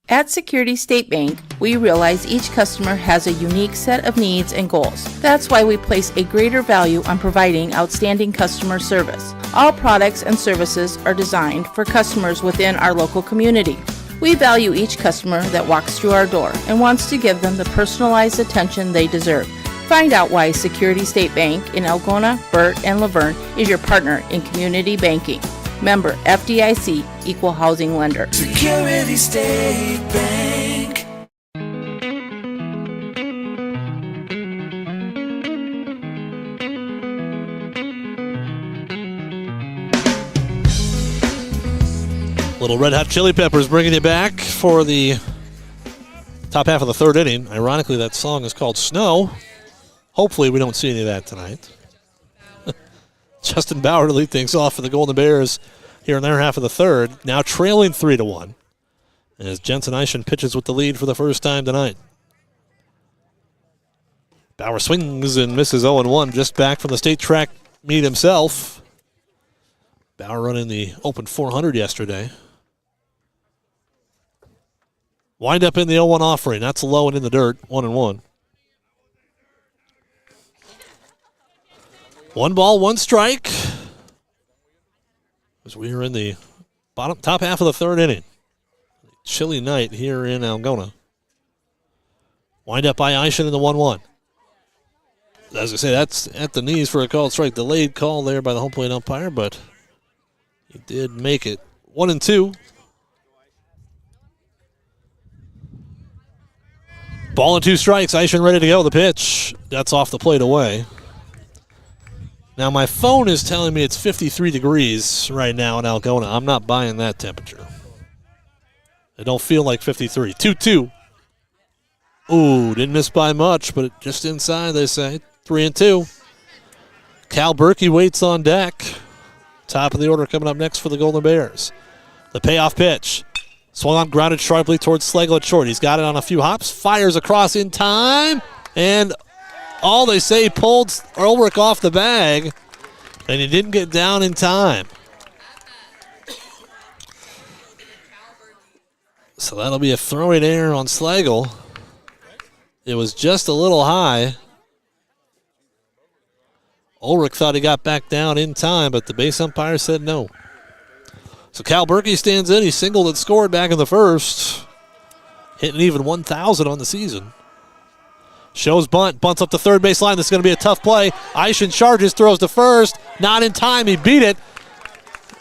At Security State Bank, we realize each customer has a unique set of needs and goals. That's why we place a greater value on providing outstanding customer service. All products and services are designed for customers within our local community. We value each customer that walks through our door and wants to give them the personalized attention they deserve. Find out why Security State Bank in Algona, Burt, and Laverne is your partner in community banking. Member FDIC, Equal Housing Lender. Security State Bank. Little Red Hot Chili Peppers bringing you back for the top half of the third inning. Ironically, that song is called Snow. Hopefully we don't see any of that tonight. Justin Bauer to lead things off for the Golden Bears here in their half of the third. Now trailing 3-1. As Jensen Eischen pitches with the lead for the first time tonight. Bauer swings and misses 0-1, just back from the state track meet himself. Bauer running the open 400 yesterday. Wind up in the 0-1 offering. That's low and in the dirt, 1-1. 1 ball, 1 strike. As we are in the top half of the third inning. Chilly night here in Algona. Wind up by Eischen in the 1-1. As I say, that's at the knees for a called strike. Delayed call there by the home plate umpire, but he did make it. 1-2. Ball and 2 strikes. Eischen ready to go. The pitch. That's off the plate away. Now, my phone is telling me it's 53 degrees right now in Algona. I'm not buying that temperature. It don't feel like 53. 2-2. Ooh, didn't miss by much, but just inside, they say. 3-2. Cal Berkey waits on deck. Top of the order coming up next for the Golden Bears. The payoff pitch. Swung on, grounded sharply towards Slagle at short. He's got it on a few hops. Fires across in time. And all they say pulled Ulrich off the bag, and he didn't get down in time. So that'll be a throwing error on Slagle. It was just a little high. Ulrich thought he got back down in time, but the base umpire said no. So Cal Berkey stands in. He singled and scored back in the first. Hitting even 1,000 on the season. Shows bunt, bunts up the third base line. This is going to be a tough play. Eischen charges, throws to first. Not in time, he beat it.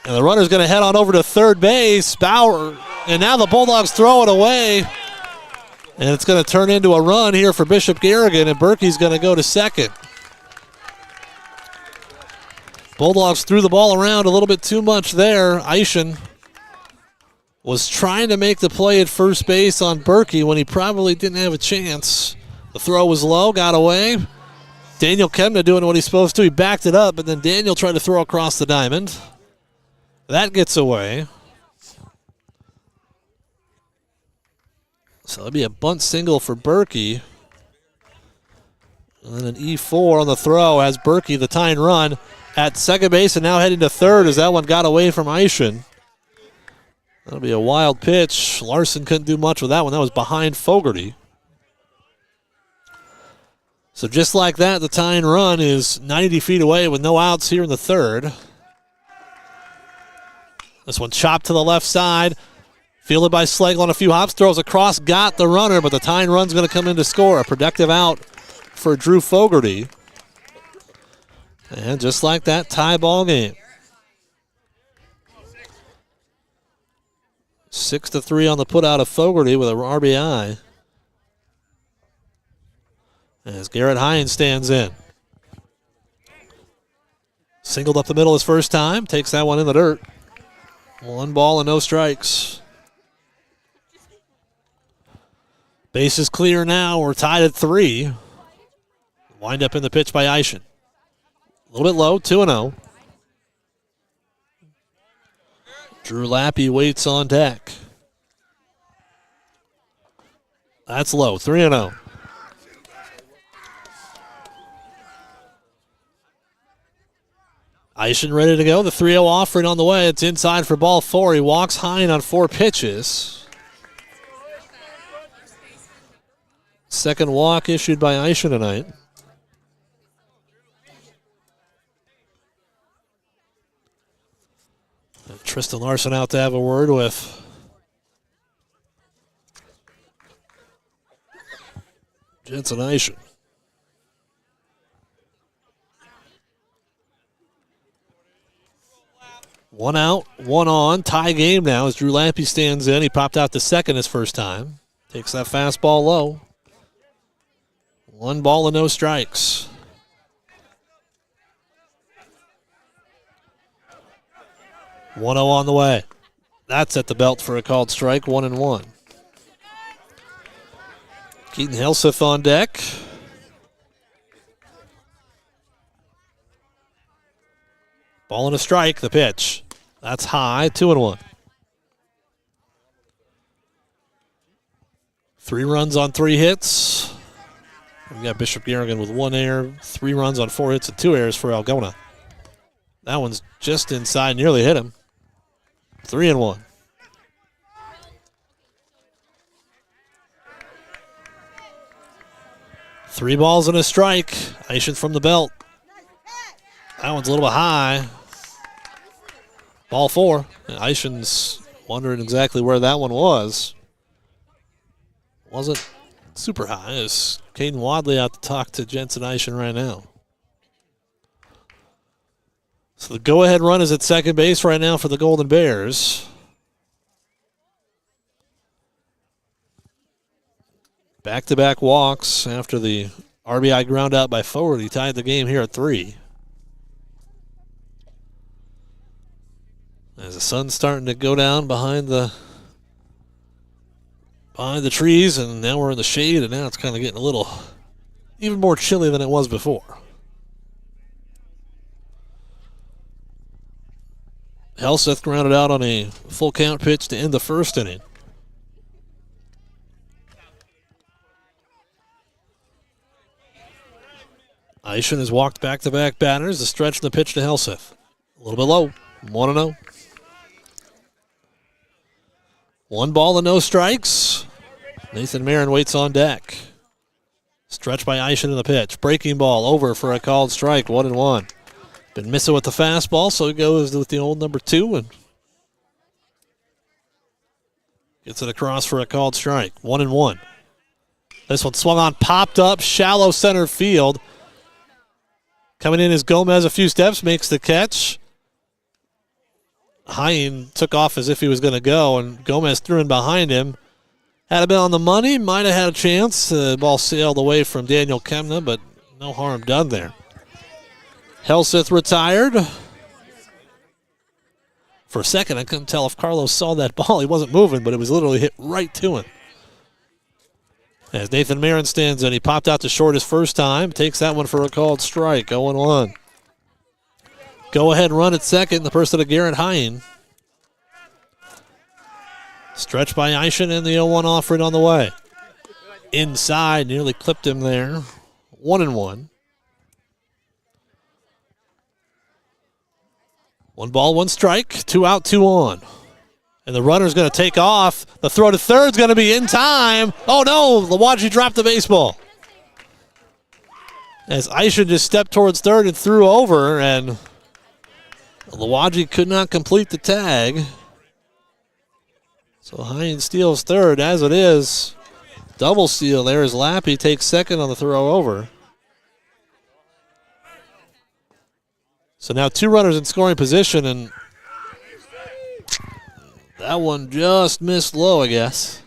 And the runner's going to head on over to third base. Bauer, and now the Bulldogs throw it away. And it's going to turn into a run here for Bishop Garrigan, and Berkey's going to go to second. Bulldogs threw the ball around a little bit too much there. Eischen was trying to make the play at first base on Berkey when he probably didn't have a chance. The throw was low, got away. Daniel Kemna doing what he's supposed to. He backed it up, but then Daniel tried to throw across the diamond. That gets away. So that'll be a bunt single for Berkey. And then an E4 on the throw as Berkey, the tying run, at second base and now heading to third as that one got away from Eischen. That'll be a wild pitch. Larson couldn't do much with that one. That was behind Fogarty. So just like that, the tying run is 90 feet away with no outs here in the third. This one chopped to the left side. Fielded by Slagle on a few hops. Throws across, got the runner, but the tying run's going to come in to score. A productive out for Drew Fogarty. And just like that, tie ball game. 6-3 on the putout of Fogarty with an RBI. As Garrett Hines stands in. Singled up the middle his first time. Takes that one in the dirt. 1 ball and no strikes. Base is clear now. We're tied at 3. Wind up in the pitch by Eischen. little bit low, 2-0. Drew Lappy waits on deck. That's low, 3-0. Eischen ready to go. The 3-0 offering on the way. It's inside for ball 4. He walks Hine on 4 pitches. Second walk issued by Eischen tonight. And Tristan Larson out to have a word with Jensen Eischen. One out, one on. Tie game now as Drew Lappy stands in. He popped out to second his first time. Takes that fastball low. 1 ball and no strikes. One 0 on the way. That's at the belt for a called strike, 1-1. Keaton Helseth on deck. Ball and a strike, the pitch. That's high, 2-1. 3 runs on 3 hits. We got Bishop Garrigan with 1 error, 3 runs on 4 hits and 2 errors for Algona. That one's just inside, nearly hit him. 3-1. Three balls and a strike. Eischen from the belt. That one's a little bit high. Ball 4. And Eichen's wondering exactly where that one was. Wasn't super high. It's Caden Wadley out to talk to Jensen Eischen right now. So the go-ahead run is at second base right now for the Golden Bears. Back-to-back walks after the RBI ground out by Forward. He tied the game here at 3. As the sun's starting to go down behind the trees, and now we're in the shade, and now it's kind of getting a little even more chilly than it was before. Helseth grounded out on a full count pitch to end the first inning. Eischen has walked back-to-back batters. The stretch and the pitch to Helseth. A little bit low, 1-0. 1 ball and no strikes. Nathan Marin waits on deck. Stretch by Eischen in the pitch. Breaking ball over for a called strike, 1-1. Been missing with the fastball, so he goes with the old number 2 and gets it across for a called strike, 1-1. This one swung on, popped up, shallow center field. Coming in is Gomez a few steps, makes the catch. Hine took off as if he was going to go, and Gomez threw in behind him. Had it been on the money, might have had a chance. The ball sailed away from Daniel Kemna, but no harm done there. Helseth retired. For a second, I couldn't tell if Carlos saw that ball. He wasn't moving, but it was literally hit right to him. As Nathan Marin stands in, he popped out to short his first time. Takes that one for a called strike, 0-1. Go-ahead run at second, the person of Garrett Hine. Stretch by Eischen and the 0-1 offering on the way. Inside, nearly clipped him there. 1-1. 1 ball, 1 strike, 2 out, 2 on. And the runner's going to take off. The throw to third's going to be in time. Oh no, Lawaji dropped the baseball. As Eischen just stepped towards third and threw over, and Lawaji could not complete the tag. So Hines steals third as it is. Double steal there as Lappy takes second on the throw over. So now 2 runners in scoring position, and that one just missed low, I guess.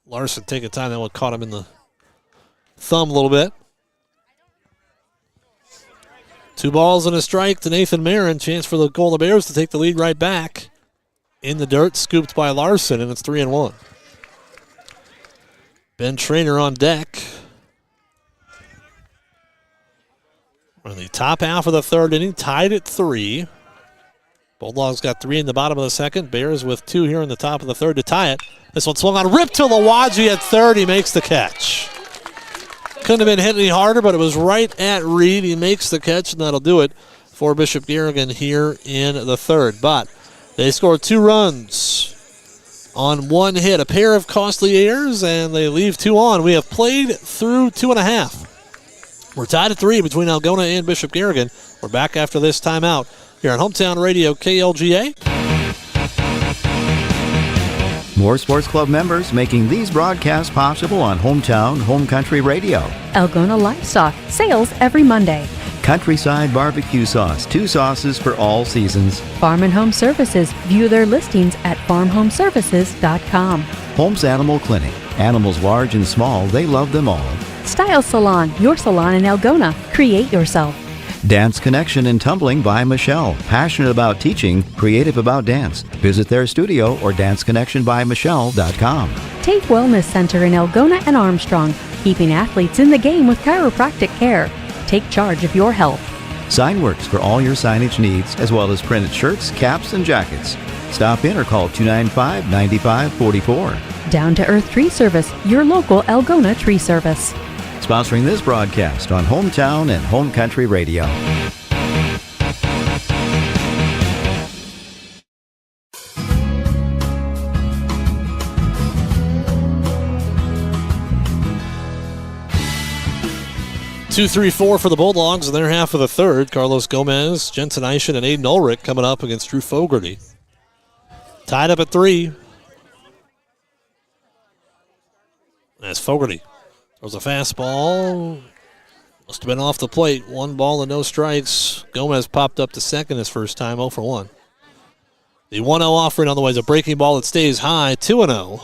Larson taking time. That one caught him in the thumb a little bit. 2 balls and a strike to Nathan Marin. Chance for the Golden Bears to take the lead right back. In the dirt, scooped by Larson, and it's 3-1. Ben Trainer on deck. Top half of the third inning, tied at 3. Bulldogs got 3 in the bottom of the second. Bears with 2 here in the top of the third to tie it. This one swung on, ripped to Lawaji at third. He makes the catch. Couldn't have been hit any harder, but it was right at Reed. He makes the catch, and that'll do it for Bishop Garrigan here in the third. But they scored 2 runs on 1 hit, a pair of costly errors, and they leave 2 on. We have played through 2.5. We're tied at 3 between Algona and Bishop Garrigan. We're back after this timeout here on Hometown Radio KLGA. More Sports Club members making these broadcasts possible on Hometown Home Country Radio. Algona Livestock, sales every Monday. Countryside Barbecue Sauce, 2 sauces for all seasons. Farm and Home Services, view their listings at farmhomeservices.com. Holmes Animal Clinic, animals large and small, they love them all. Style Salon, your salon in Algona. Create yourself. Dance Connection and Tumbling by Michelle. Passionate about teaching, creative about dance. Visit their studio or danceconnectionbymichelle.com. Tate Wellness Center in Algona and Armstrong, keeping athletes in the game with chiropractic care. Take charge of your health. Signworks for all your signage needs, as well as printed shirts, caps, and jackets. Stop in or call 295-9544. Down to Earth Tree Service, your local Algona tree service. Sponsoring this broadcast on Hometown and Home Country Radio. Two, 3-4 for the Bulldogs in their half of the third. Carlos Gomez, Jensen Eischen, and Aiden Ulrich coming up against Drew Fogarty. Tied up at 3. That's Fogarty. There's a fastball. Must have been off the plate. 1 ball and no strikes. Gomez popped up to second his first time, 0 for 1. The 1-0 offering on the way is a breaking ball that stays high, 2-0.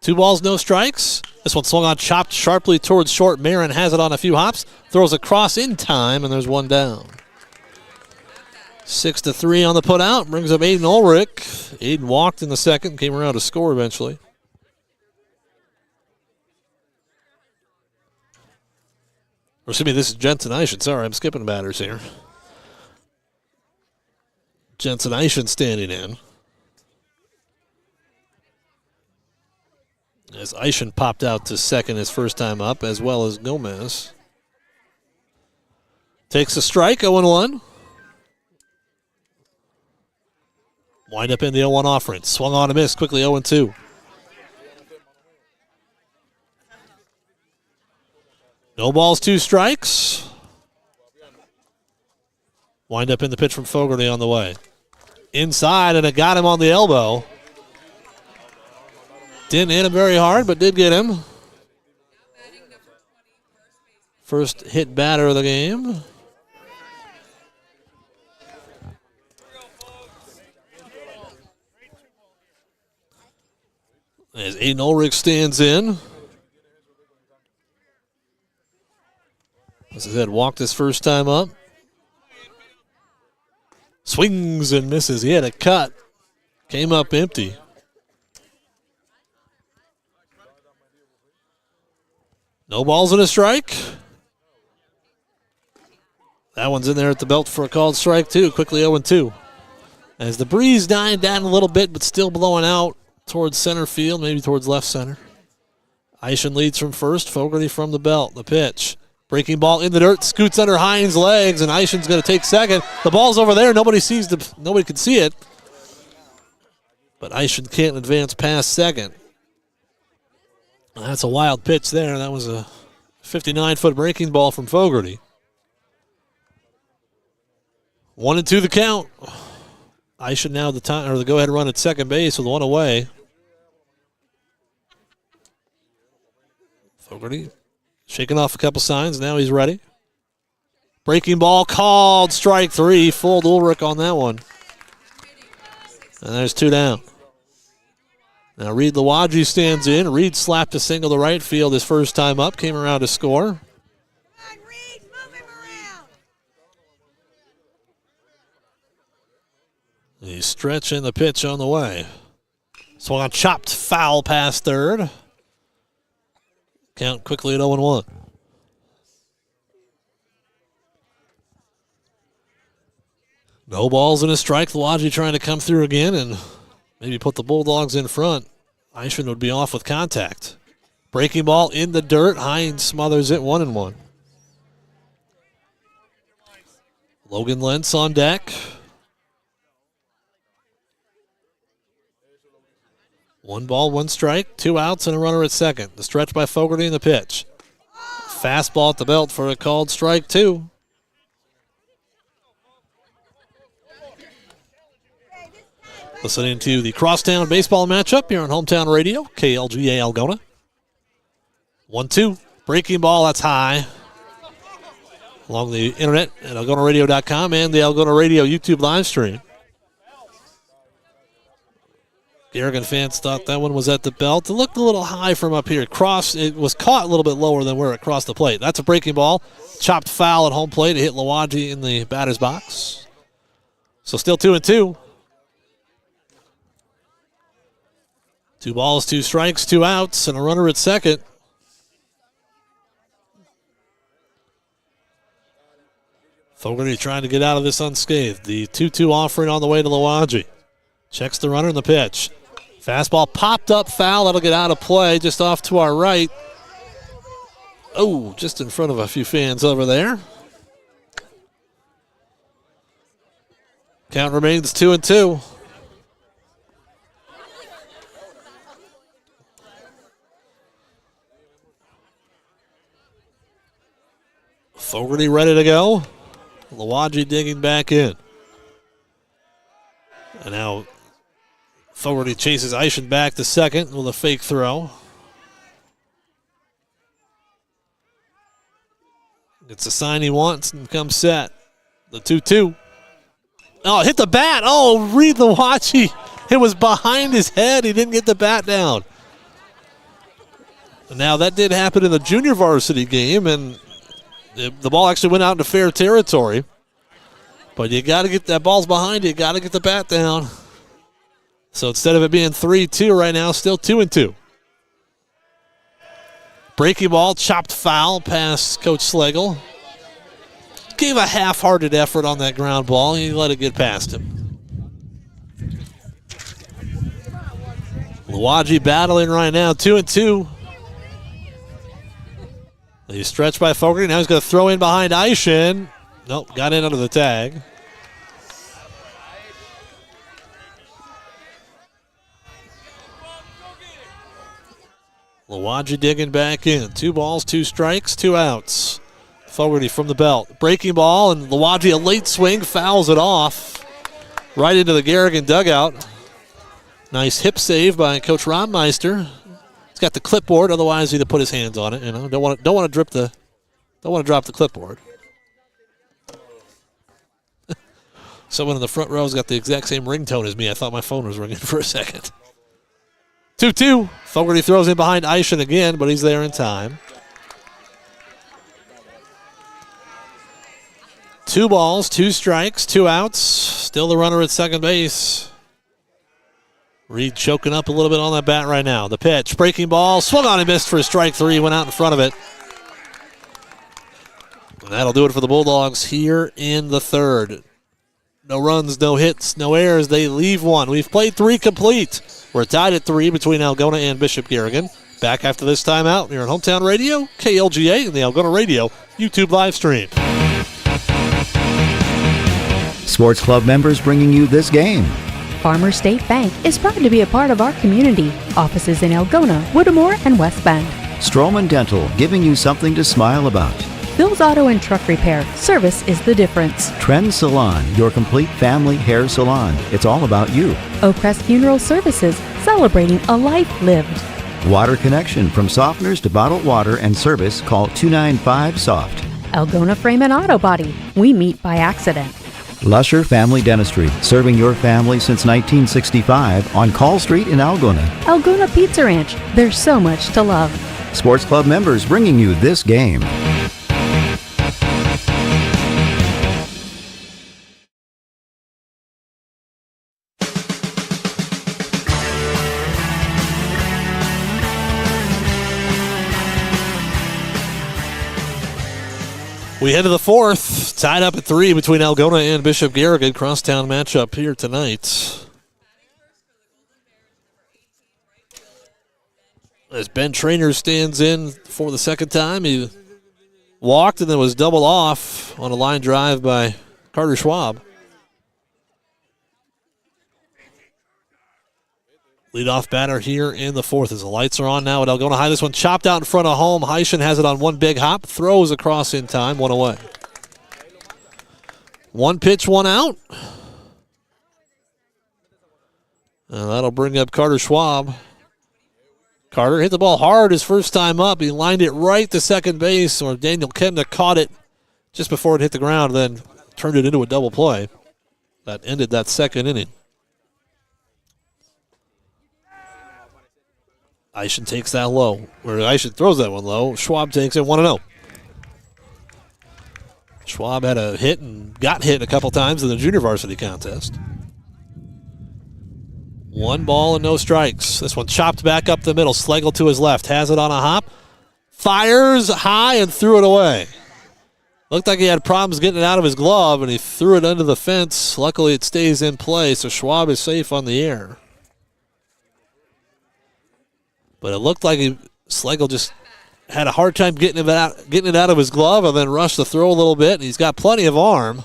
Two balls, no strikes. This one swung on, chopped sharply towards short. Marin has it on a few hops. Throws across in time, and there's 1 down. 6-3 on the putout. Brings up Aiden Ulrich. Aiden walked in the second, came around to score eventually. Or excuse me, this is Jensen Eischen. Sorry, I'm skipping batters here. Jensen Eischen standing in. As Eischen popped out to second his first time up, as well as Gomez. Takes a strike, 0-1. Wind up in the 0-1 offering. Swung on a miss, quickly 0-2. No balls, 2 strikes. Wind up in the pitch from Fogarty on the way. Inside, and it got him on the elbow. Didn't hit him very hard, but did get him. First hit batter of the game. As Aiden Ulrich stands in. As I said, walked his first time up. Swings and misses. He had a cut. Came up empty. No balls and a strike. That one's in there at the belt for a called strike, too. Quickly 0-2. As the breeze dying down a little bit, but still blowing out towards center field, maybe towards left center. Eischen leads from first. Fogarty from the belt. The pitch. Breaking ball in the dirt. Scoots under Hines' legs, and Eichen's going to take second. The ball's over there. Nobody can see it. But Eischen can't advance past second. That's a wild pitch there. That was a 59-foot breaking ball from Fogarty. 1-2 the count. Eischen now the go-ahead run at second base with 1 away. Fogarty shaking off a couple signs. Now he's ready. Breaking ball called. Strike 3. Fooled Ulrich on that one. And there's 2 down. Now Reed Lawaji stands in. Reed slapped a single to right field his first time up. Came around to score. He's stretching the pitch on the way. Swung on, chopped foul past third. Count quickly at 0-1. No balls and a strike. Luagi trying to come through again and maybe put the Bulldogs in front. Eischen would be off with contact. Breaking ball in the dirt. Hines smothers it 1-1. Logan Lentz on deck. 1 ball, 1 strike, 2 outs, and a runner at second. The stretch by Fogarty in the pitch. Fastball at the belt for a called strike 2. Listening to the Crosstown baseball matchup here on Hometown Radio, KLGA Algona. 1-2, breaking ball, that's high. Along the internet at AlgonaRadio.com and the Algona Radio YouTube live stream. Garrigan fans thought that one was at the belt. It looked a little high from up here. It was caught a little bit lower than where it crossed the plate. That's a breaking ball. Chopped foul at home plate. It hit Luagi in the batter's box. So still 2-2. 2 balls, 2 strikes, 2 outs, and a runner at second. Fogarty trying to get out of this unscathed. The 2-2 offering on the way to Luagi. Checks the runner in the pitch. Fastball popped up, foul. That'll get out of play just off to our right. Oh, just in front of a few fans over there. Count remains 2-2. Fogarty ready to go. Luagi digging back in. And now Fogarty chases Eischen back to second with a fake throw. Gets the sign he wants and comes set. The 2-2. Oh, hit the bat. Oh, read Luagi. It was behind his head. He didn't get the bat down. Now, that did happen in the junior varsity game, and the ball actually went out into fair territory. But you got to get that ball's behind you. You got to get the bat down. So instead of it being 3-2 right now, still 2-2. Breaking ball, chopped foul past Coach Slagle. Gave a half-hearted effort on that ground ball. He let it get past him. Luagi battling right now, 2-2. He's stretched by Fogarty. Now he's going to throw in behind Eischen. Nope, got in under the tag. Luagi digging back in. 2 balls, 2 strikes, 2 outs. Fogarty from the belt. Breaking ball, and Luagi, a late swing, fouls it off. Right into the Garrigan dugout. Nice hip save by Coach Rottmeister. He's got the clipboard, otherwise he'd have put his hands on it. You know, don't want to drop the clipboard. Someone in the front row's got the exact same ringtone as me. I thought my phone was ringing for a second. 2-2. Fogarty throws in behind Eischen again, but he's there in time. 2 balls, 2 strikes, 2 outs. Still the runner at second base. Reed choking up a little bit on that bat right now. The pitch, breaking ball, swung on and missed for strike 3, went out in front of it. And that'll do it for the Bulldogs here in the third. No runs, no hits, no errors. They leave 1. We've played 3 complete. We're tied at 3 between Algona and Bishop Garrigan. Back after this timeout here on Hometown Radio, KLGA, and the Algona Radio YouTube live stream. Sports Club members bringing you this game. Farmer State Bank is proud to be a part of our community. Offices in Algona, Whittemore, and West Bend. Strowman Dental, giving you something to smile about. Bill's Auto and Truck Repair. Service is the difference. Trend Salon, your complete family hair salon. It's all about you. Oakcrest Funeral Services, celebrating a life lived. Water Connection, from softeners to bottled water and service, call 295-SOFT. Algona Frame and Auto Body. We meet by accident. Lusher Family Dentistry, serving your family since 1965 on Call Street in Algona. Algona Pizza Ranch. There's so much to love. Sports Club members bringing you this game. We head to the fourth, tied up at 3 between Algona and Bishop Garrigan. Crosstown matchup here tonight. As Ben Traynor stands in for the second time, he walked and then was doubled off on a line drive by Carter Schwab. Leadoff batter here in the fourth as the lights are on now at Algona High. This one chopped out in front of home. Heischen has it on one big hop, throws across in time, one away. One pitch, one out. And that'll bring up Carter Schwab. Carter hit the ball hard his first time up. He lined it right to second base, or Daniel Kemna caught it just before it hit the ground, then turned it into a double play. That ended that second inning. Eischen takes that low. Or Eischen throws that one low. Schwab takes it 1-0. Schwab had a hit and got hit a couple times in the junior varsity contest. 1 ball and no strikes. This one chopped back up the middle. Schlegel to his left. Has it on a hop. Fires high and threw it away. Looked like he had problems getting it out of his glove, and he threw it under the fence. Luckily, it stays in play, so Schwab is safe on the air. But it looked like Schlegel just had a hard time getting it out of his glove and then rushed the throw a little bit, and he's got plenty of arm.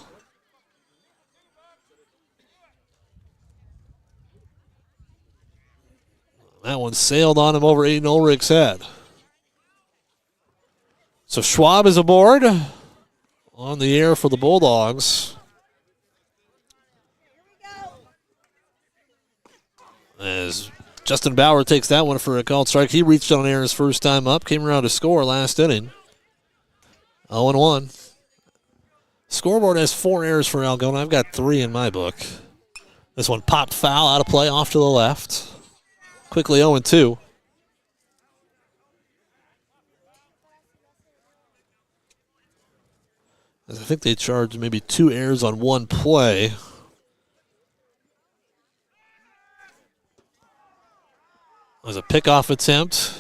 That one sailed on him over Aiden Ulrich's head. So Schwab is aboard on the air for the Bulldogs. As Justin Bauer takes that one for a called strike. He reached on air his first time up. Came around to score last inning. 0-1. Scoreboard has 4 errors for Algona. I've got 3 in my book. This one popped foul, out of play, off to the left. Quickly 0-2. As I think they charged maybe 2 errors on 1 play. Was a pickoff attempt.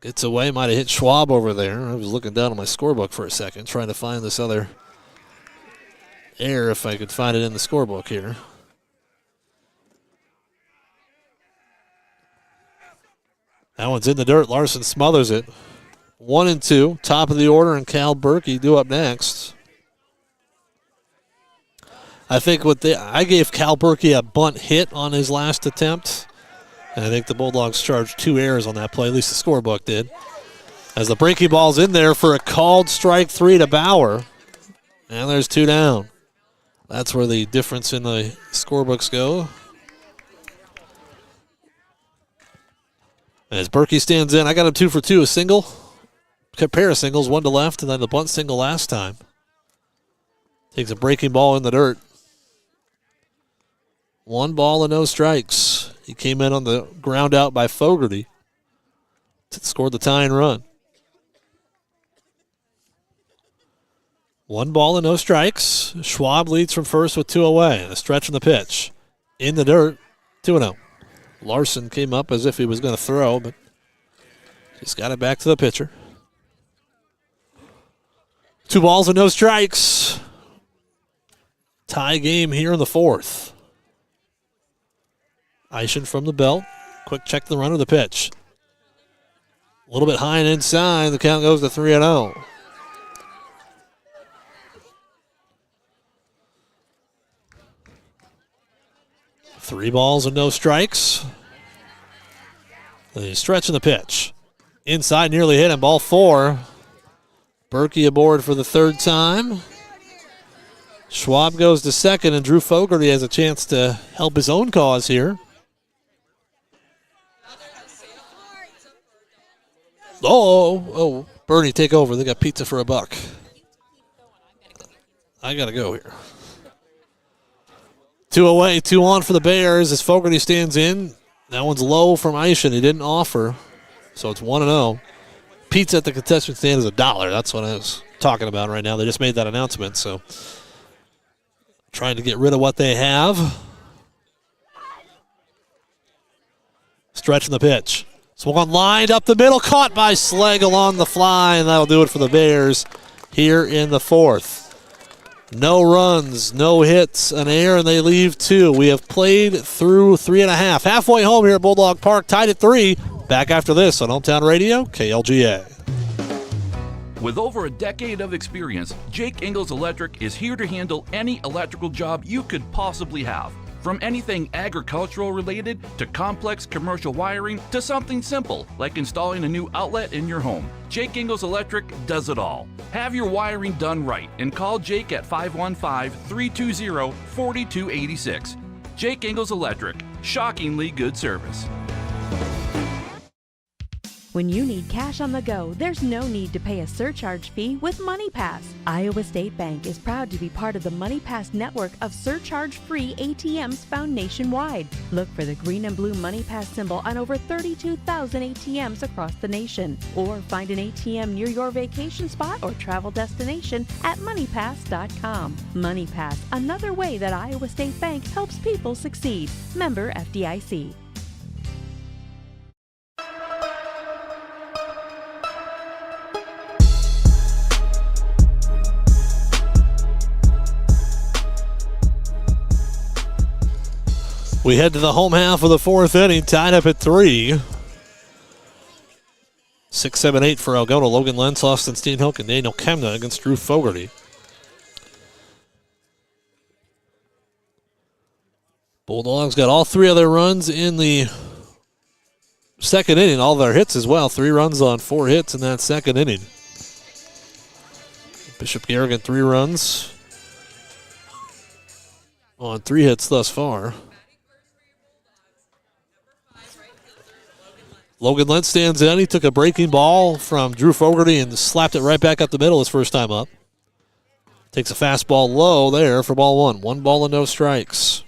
Gets away, might have hit Schwab over there. I was looking down on my scorebook for a second, trying to find this other error if I could find it in the scorebook here. That one's in the dirt. Larson smothers it. 1-2, top of the order, and Cal Berkey due up next. I think I gave Cal Berkey a bunt hit on his last attempt, and I think the Bulldogs charged 2 errors on that play, at least the scorebook did. As the breaking ball's in there for a called strike 3 to Bauer, and there's 2 down. That's where the difference in the scorebooks go. As Berkey stands in, I got him 2 for 2, a single, a pair of singles, 1 to left, and then the bunt single last time. Takes a breaking ball in the dirt. 1 ball and no strikes. He came in on the ground out by Fogarty. Scored the tying run. 1 ball and no strikes. Schwab leads from first with 2 away. And a stretch in the pitch. In the dirt, 2-0. Larson came up as if he was going to throw, but just got it back to the pitcher. 2 balls and no strikes. Tie game here in the fourth. Eischen from the belt. Quick check the run of the pitch. A little bit high and inside. The count goes to 3-0. Three balls and no strikes. The stretch in the pitch. Inside, nearly hit him. Ball 4. Berkey aboard for the 3rd time. Schwab goes to second, and Drew Fogarty has a chance to help his own cause here. Oh, Bernie, take over. They got pizza for $1. I got to go here. 2 away, 2 on for the Bears as Fogarty stands in. That one's low from Eischen. He didn't offer, so it's 1-0. Pizza at the contestant stand is $1. That's what I was talking about right now. They just made that announcement, so trying to get rid of what they have. Stretching the pitch. Swung lined up the middle, caught by Slagle on the fly, and that'll do it for the Bears here in the fourth. No runs, no hits, an error, and they leave 2. We have played through 3.5. Halfway home here at Bulldog Park, tied at 3. Back after this on Hometown Radio, KLGA. With over a decade of experience, Jake Ingalls Electric is here to handle any electrical job you could possibly have. From anything agricultural related to complex commercial wiring to something simple like installing a new outlet in your home, Jake Ingalls Electric does it all. Have your wiring done right and call Jake at 515-320-4286. Jake Ingalls Electric, shockingly good service. When you need cash on the go, there's no need to pay a surcharge fee with MoneyPass. Iowa State Bank is proud to be part of the MoneyPass network of surcharge-free ATMs found nationwide. Look for the green and blue MoneyPass symbol on over 32,000 ATMs across the nation. Or find an ATM near your vacation spot or travel destination at MoneyPass.com. MoneyPass, another way that Iowa State Bank helps people succeed. Member FDIC. We head to the home half of the fourth inning, tied up at 3. 6, 7, 8 for Algona. Logan Lentz, Austin Steenhoek, and Daniel Kemna against Drew Fogarty. Bulldogs got all 3 of their runs in the second inning, all their hits as well. 3 runs on 4 hits in that second inning. Bishop Garrigan 3 runs on 3 hits thus far. Logan Lentz stands in. He took a breaking ball from Drew Fogarty and slapped it right back up the middle his first time up. Takes a fastball low there for ball 1. 1 ball and no strikes.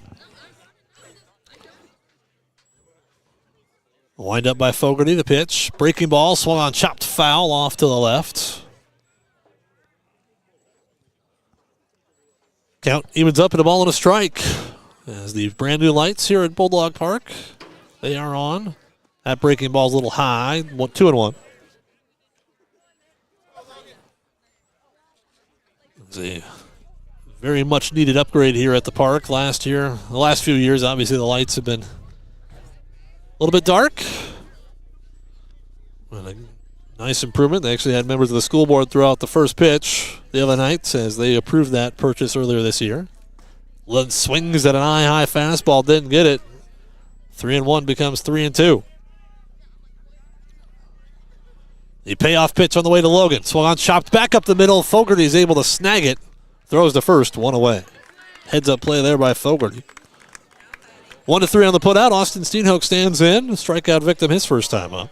Wind up by Fogarty, the pitch. Breaking ball, swung on, chopped foul off to the left. Count evens up and a ball and a strike. As the brand new lights here at Bulldog Park, they are on. That breaking ball's a little high. 2-1. It's a very much needed upgrade here at the park. The last few years, obviously the lights have been a little bit dark. And a nice improvement. They actually had members of the school board throughout the first pitch the other night as they approved that purchase earlier this year. Lentz swings at an high fastball, didn't get it. 3-1 becomes 3-2. The payoff pitch on the way to Logan. Swung on, chopped back up the middle. Fogarty is able to snag it. Throws to first, 1 away. Heads up play there by Fogarty. 1-3 on the putout. Austin Steenhoek stands in. Strikeout victim his first time up.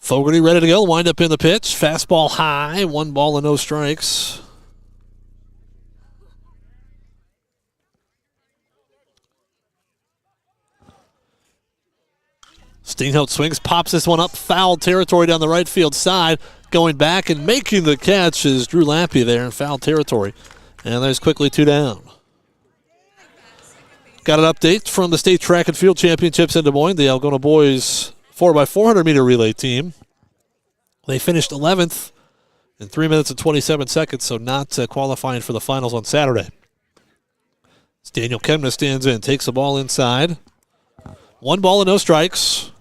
Fogarty ready to go. Wind up in the pitch. Fastball high. 1 ball and no strikes. Steenhoek swings, pops this one up, foul territory down the right field side. Going back and making the catch is Drew Lappy there in foul territory. And there's quickly 2 down. Got an update from the State Track and Field Championships in Des Moines. The Algona boys 4x400 meter relay team. They finished 11th in 3 minutes and 27 seconds, so not qualifying for the finals on Saturday. As Daniel Kemna stands in, takes the ball inside. 1 ball and no strikes.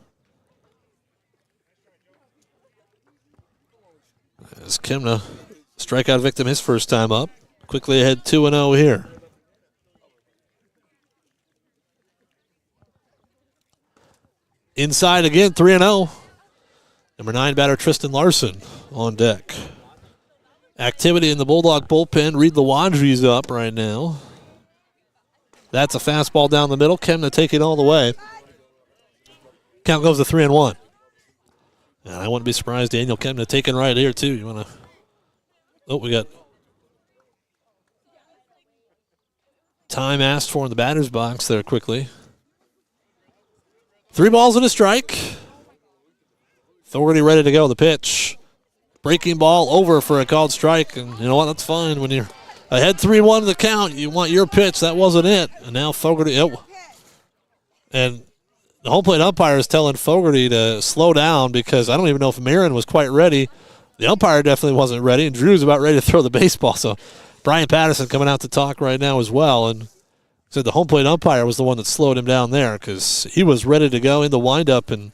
As Kemna, strikeout victim his first time up. Quickly ahead 2-0 here. Inside again, 3-0. Number 9 batter Tristan Larson on deck. Activity in the Bulldog bullpen. Reed Lawadri's up right now. That's a fastball down the middle. Kemna taking it all the way. Count goes to 3-1. And I wouldn't be surprised Daniel Kemna taking right here too. You want to? Oh, we got time asked for in the batter's box there quickly. 3 balls and a strike. Fogarty ready to go. The pitch. breaking ball over for a called strike, and you know what? That's fine. When you're ahead 3-1 to the count, you want your pitch. That wasn't it. And now Fogarty, and the home plate umpire is telling Fogarty to slow down because I don't even know if Marin was quite ready. The umpire definitely wasn't ready, and Drew's about ready to throw the baseball. So Brian Patterson coming out to talk right now as well, and said the home plate umpire was the one that slowed him down there because he was ready to go in the windup, and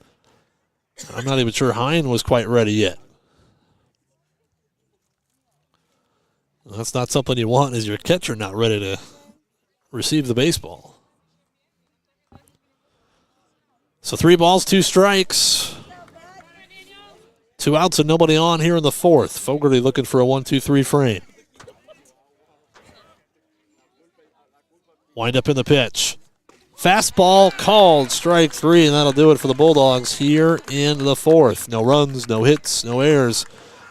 I'm not even sure Hine was quite ready yet. Well, that's not something you want as your catcher not ready to receive the baseball. So 3 balls, 2 strikes. 2 outs and nobody on here in the 4th. Fogarty looking for a 1-2-3 frame. Wind up in the pitch. Fastball called, strike 3, and that'll do it for the Bulldogs here in the 4th. No runs, no hits, no errors.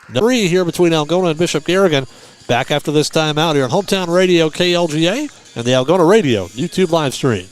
No 3 here between Algona and Bishop Garrigan. Back after this timeout here on Hometown Radio KLGA and the Algona Radio YouTube live stream.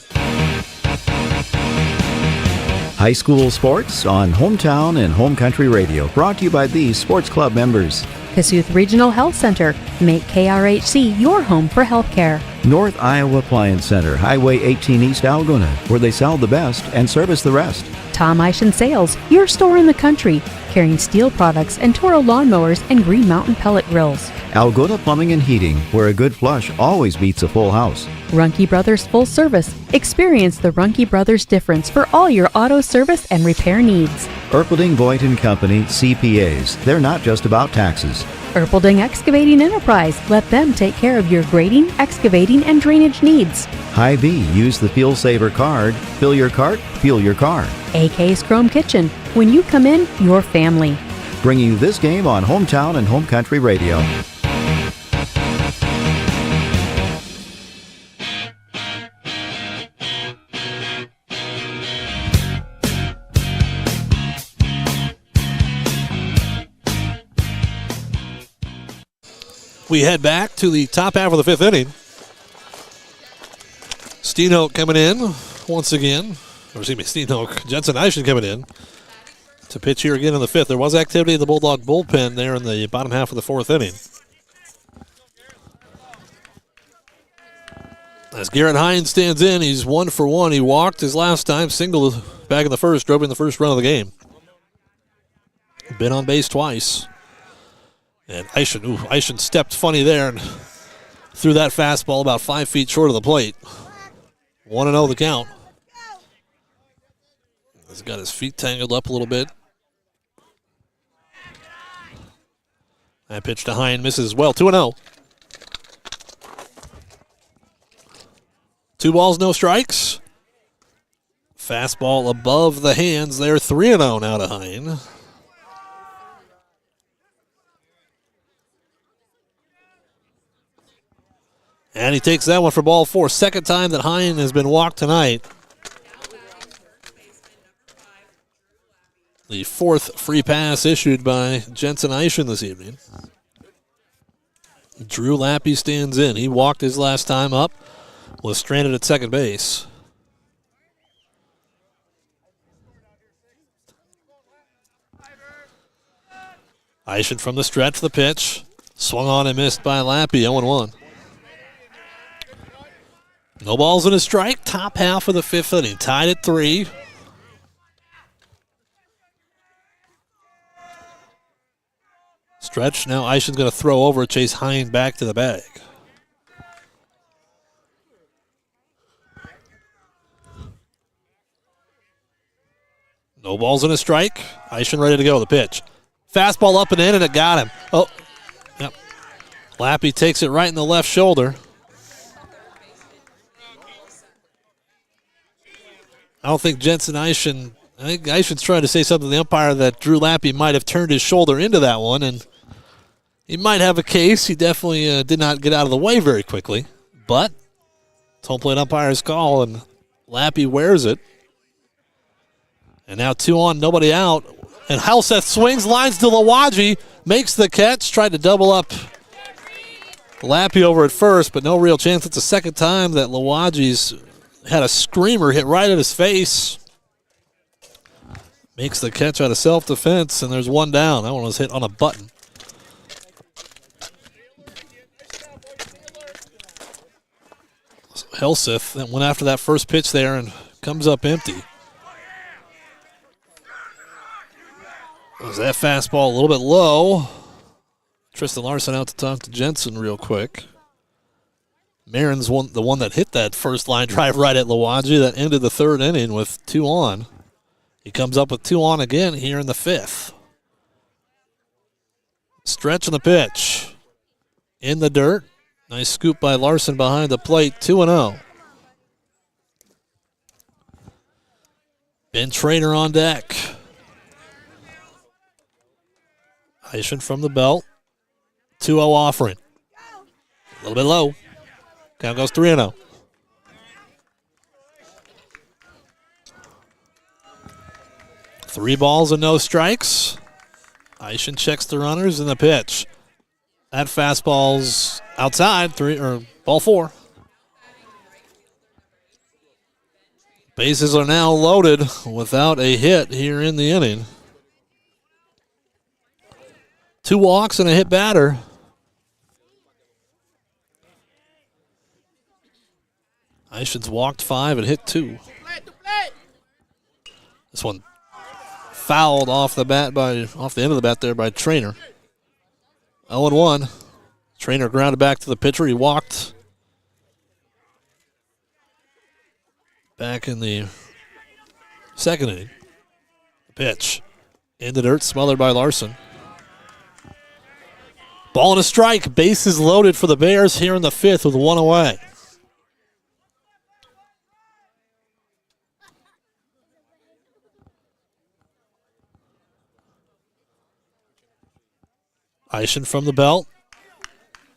High school sports on Hometown and Home Country Radio. Brought to you by these sports club members. Kasuth Regional Health Center. Make KRHC your home for healthcare. North Iowa Appliance Center, Highway 18 East Algona, where they sell the best and service the rest. Tom Eischen Sales, your store in the country, carrying steel products and Toro lawnmowers and Green Mountain pellet grills. Algona Plumbing and Heating, where a good flush always beats a full house. Runkey Brothers Full Service. Experience the Runkey Brothers difference for all your auto service and repair needs. Erpelding Voigt and Company, CPAs. They're not just about taxes. Erpelding Excavating Enterprise. Let them take care of your grading, excavating, and drainage needs. Hy-Vee. Use the Fuel Saver card. Fill your cart, fuel your car. AK's Chrome Kitchen. When you come in, your family. Bringing you this game on Hometown and Home Country Radio. We head back to the top half of the 5th inning. Steenhoek coming in once again. Or excuse me, Steenhoek. Jensen Eischen coming in to pitch here again in the 5th. There was activity in the Bulldog bullpen there in the bottom half of the 4th inning. As Garrett Hines stands in, he's 1 for 1. He walked his last time, singled back in the 1st, drove in the 1st run of the game. Been on base twice. And Eischen stepped funny there and threw that fastball about 5 feet short of the plate. 1-0 the count. He's got his feet tangled up a little bit. That pitch to Hine misses as well. 2-0. 2 balls, no strikes. Fastball above the hands there. 3-0 now to Hine. And he takes that one for ball 4. Second time that Hine has been walked tonight. The 4th free pass issued by Jensen Eischen this evening. Drew Lappy stands in. He walked his last time up, was stranded at second base. Eischen from the stretch, the pitch. Swung on and missed by Lappy, 0-1. No balls in a strike. Top half of the 5th inning. Tied at 3. Stretch. Now Eichen's going to throw over. Chase Hine back to the bag. No balls in a strike. Eischen ready to go. The pitch. Fastball up and in, and it got him. Oh, yep. Lappy takes it right in the left shoulder. I don't think Jensen Eischen, I think Eichen's trying to say something to the umpire that Drew Lappy might have turned his shoulder into that one, and he might have a case. He definitely did not get out of the way very quickly, but it's home plate umpire's call, and Lappy wears it. And now 2 on, nobody out. And Halseth swings, lines to Lawaji, makes the catch, tried to double up Lappy over at first, but no real chance. It's the second time that Lawaji's had a screamer hit right at his face. Makes the catch out of self-defense, and there's 1 down. That one was hit on a button. Helseth that went after that first pitch there and comes up empty. Was that fastball a little bit low? Tristan Larson out to talk to Jensen real quick. Marin's the one that hit that first line drive right at Lawaji that ended the third inning with 2 on. He comes up with 2 on again here in the 5th. Stretch on the pitch. In the dirt. Nice scoop by Larson behind the plate. 2-0. Ben Trainer on deck. Eischen from the belt. 2-0 offering. A little bit low. Count goes 3-0. Three balls and no strikes. Eischen checks the runners in the pitch. That fastball's outside, ball 4. Bases are now loaded without a hit here in the inning. 2 walks and a hit batter. Eichen's walked 5 and hit 2. This one fouled off the end of the bat there by Trainer. 0-1. Trainer grounded back to the pitcher. He walked back in the second inning. Pitch in the dirt, smothered by Larson. Ball and a strike. Bases loaded for the Bears here in the 5th with 1 away. Eischen from the belt.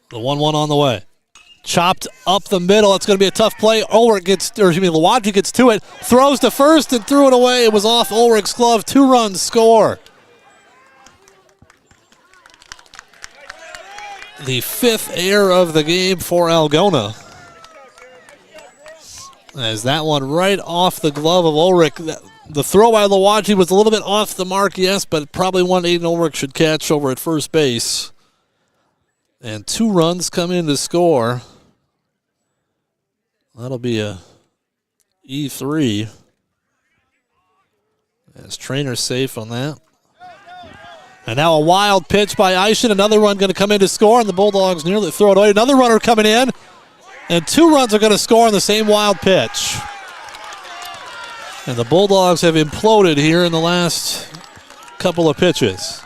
The 1-1 on the way. Chopped up the middle. It's going to be a tough play. Lawaji gets to it. Throws to first and threw it away. It was off Ulrich's glove. 2-run score. The 5th error of the game for Algona. As that one right off the glove of Ulrich. The throw by Lawaji was a little bit off the mark, yes, but probably one Aiden Ulrich should catch over at first base. And 2 runs come in to score. That'll be a E3. As Trainer safe on that. And now a wild pitch by Eischen. Another run going to come in to score, and the Bulldogs nearly throw it away. Another runner coming in, and 2 runs are going to score on the same wild pitch. And the Bulldogs have imploded here in the last couple of pitches.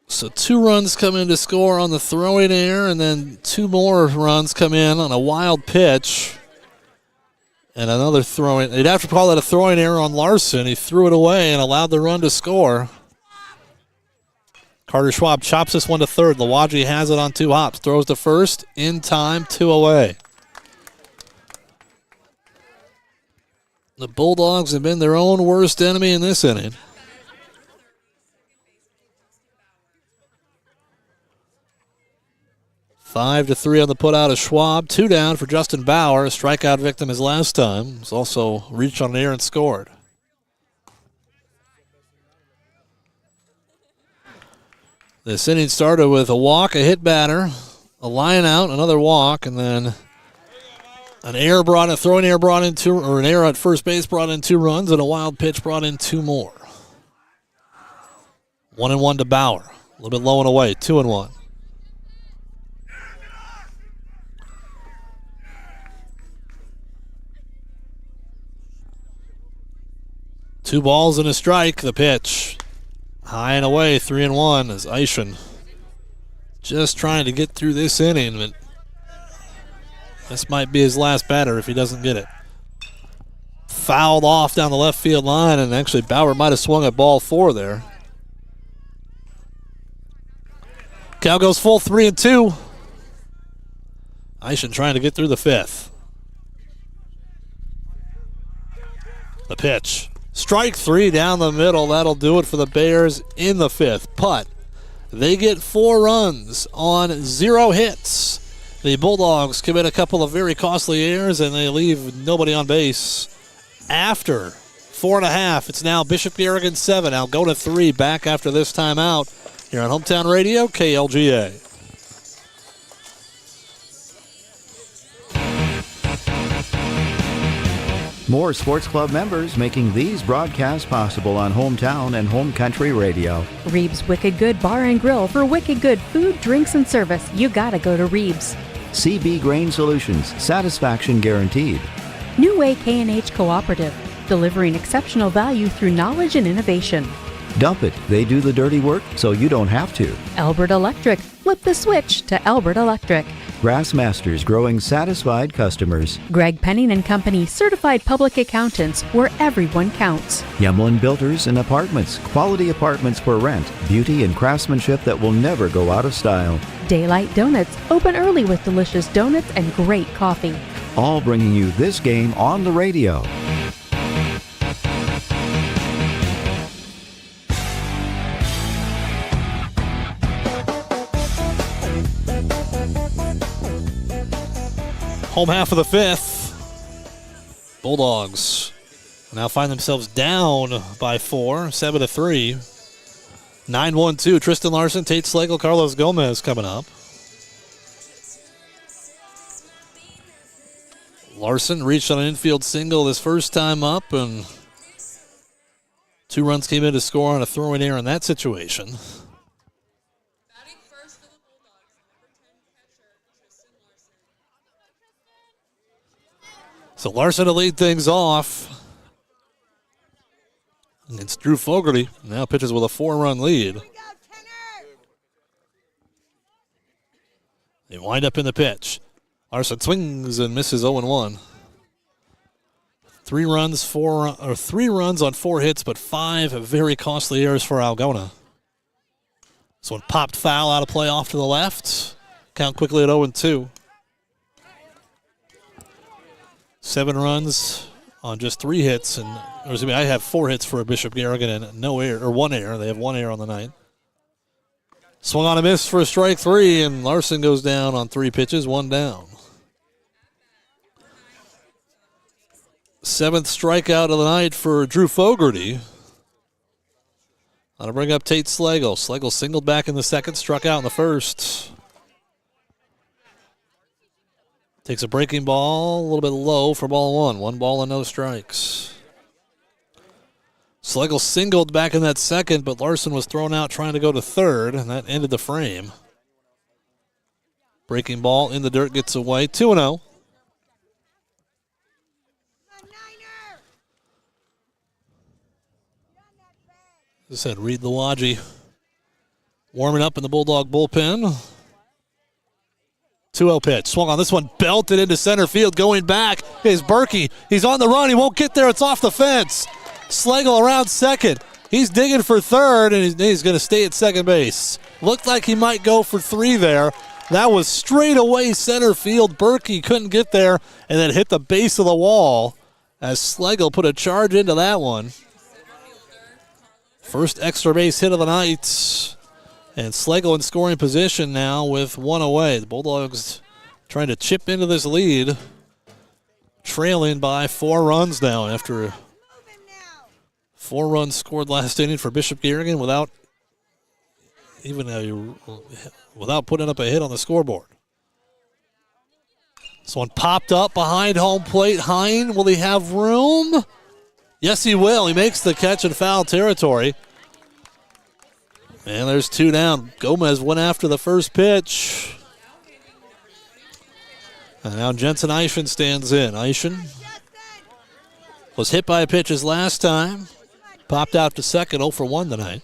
So 2 runs come in to score on the throwing error, and then 2 more runs come in on a wild pitch. And another throwing. They'd have to call that a throwing error on Larson. He threw it away and allowed the run to score. Carter Schwab chops this one to third. Lawaji has it on 2 hops. Throws to first. In time, 2 away. The Bulldogs have been their own worst enemy in this inning. Five to 3 on the putout of Schwab. 2 down for Justin Bauer. A strikeout victim his last time. He's also reached on an air and scored. This inning started with a walk, a hit batter, a line out, another walk, and then an error throwing error brought in 2, or an error at first base brought in 2 runs, and a wild pitch brought in 2 more. 1-1 to Bauer. A little bit low and away. 2-1. Two balls and a strike. The pitch. High and away, 3-1 as Eischen just trying to get through this inning, but this might be his last batter if he doesn't get it. Fouled off down the left field line, and actually Bauer might have swung at ball 4 there. Count goes full, 3-2. Eischen trying to get through the 5th. The pitch. Strike 3 down the middle. That'll do it for the Bears in the 5th. But they get 4 runs on 0 hits. The Bulldogs commit a couple of very costly errors, and they leave nobody on base after 4.5. It's now Bishop Garrigan 7, Algona 3. Back after this timeout here on Hometown Radio, KLGA. More sports club members making these broadcasts possible on Hometown and Home Country Radio. Reeb's Wicked Good Bar and Grill. For wicked good food, drinks, and service, you gotta go to Reeb's. CB Grain Solutions, satisfaction guaranteed. New Way K&H Cooperative, delivering exceptional value through knowledge and innovation. Dump it, they do the dirty work so you don't have to. Albert Electric, flip the switch to Albert Electric. Grassmasters, growing satisfied customers. Greg Penning and Company, certified public accountants, where everyone counts. Yemlin Builders and Apartments, quality apartments for rent, beauty and craftsmanship that will never go out of style. Daylight Donuts, open early with delicious donuts and great coffee. All bringing you this game on the radio. Home half of the fifth. Bulldogs now find themselves down by 4, 7-3. 9-1-2. Tristan Larson, Tate Slagle, Carlos Gomez coming up. Larson reached on an infield single this first time up, and 2 runs came in to score on a throwing error in that situation. So Larson to lead things off. And it's Drew Fogarty. Now pitches with a 4-run lead. They wind up in the pitch. Larson swings and misses 0-1. 3 runs on 4 hits, but 5 very costly errors for Algona. This one popped foul out of play off to the left. Count quickly at 0-2. 7 runs on just 3 hits, I have 4 hits for Bishop Garrigan and no error, or 1 error. They have 1 error on the night. Swung on a miss for a strike 3, and Larson goes down on 3 pitches, 1 down. 7th strikeout of the night for Drew Fogarty. That'll bring up Tate Slagle. Slagle singled back in the second, struck out in the first. Takes a breaking ball, a little bit low for ball 1. 1 ball and no strikes. Slagle singled back in that second, but Larson was thrown out trying to go to third, and that ended the frame. Breaking ball in the dirt gets away. 2-0. As I said, Reed Lawaji warming up in the Bulldog bullpen. 2-0 pitch. Swung on this one, belted into center field. Going back is Berkey. He's on the run. He won't get there. It's off the fence. Slagle around second. He's digging for third, and he's going to stay at second base. Looked like he might go for 3 there. That was straight away center field. Berkey couldn't get there and then hit the base of the wall as Slagle put a charge into that one. First extra base hit of the night. And Slagle in scoring position now with 1 away. The Bulldogs trying to chip into this lead. Trailing by 4 runs now after 4 runs scored last inning for Bishop Garrigan without putting up a hit on the scoreboard. This one popped up behind home plate. Hine, will he have room? Yes, he will. He makes the catch in foul territory. And there's 2 down. Gomez went after the first pitch. And now Jensen Eischen stands in. Eischen was hit by a pitch his last time. Popped out to second, 0 for 1 tonight.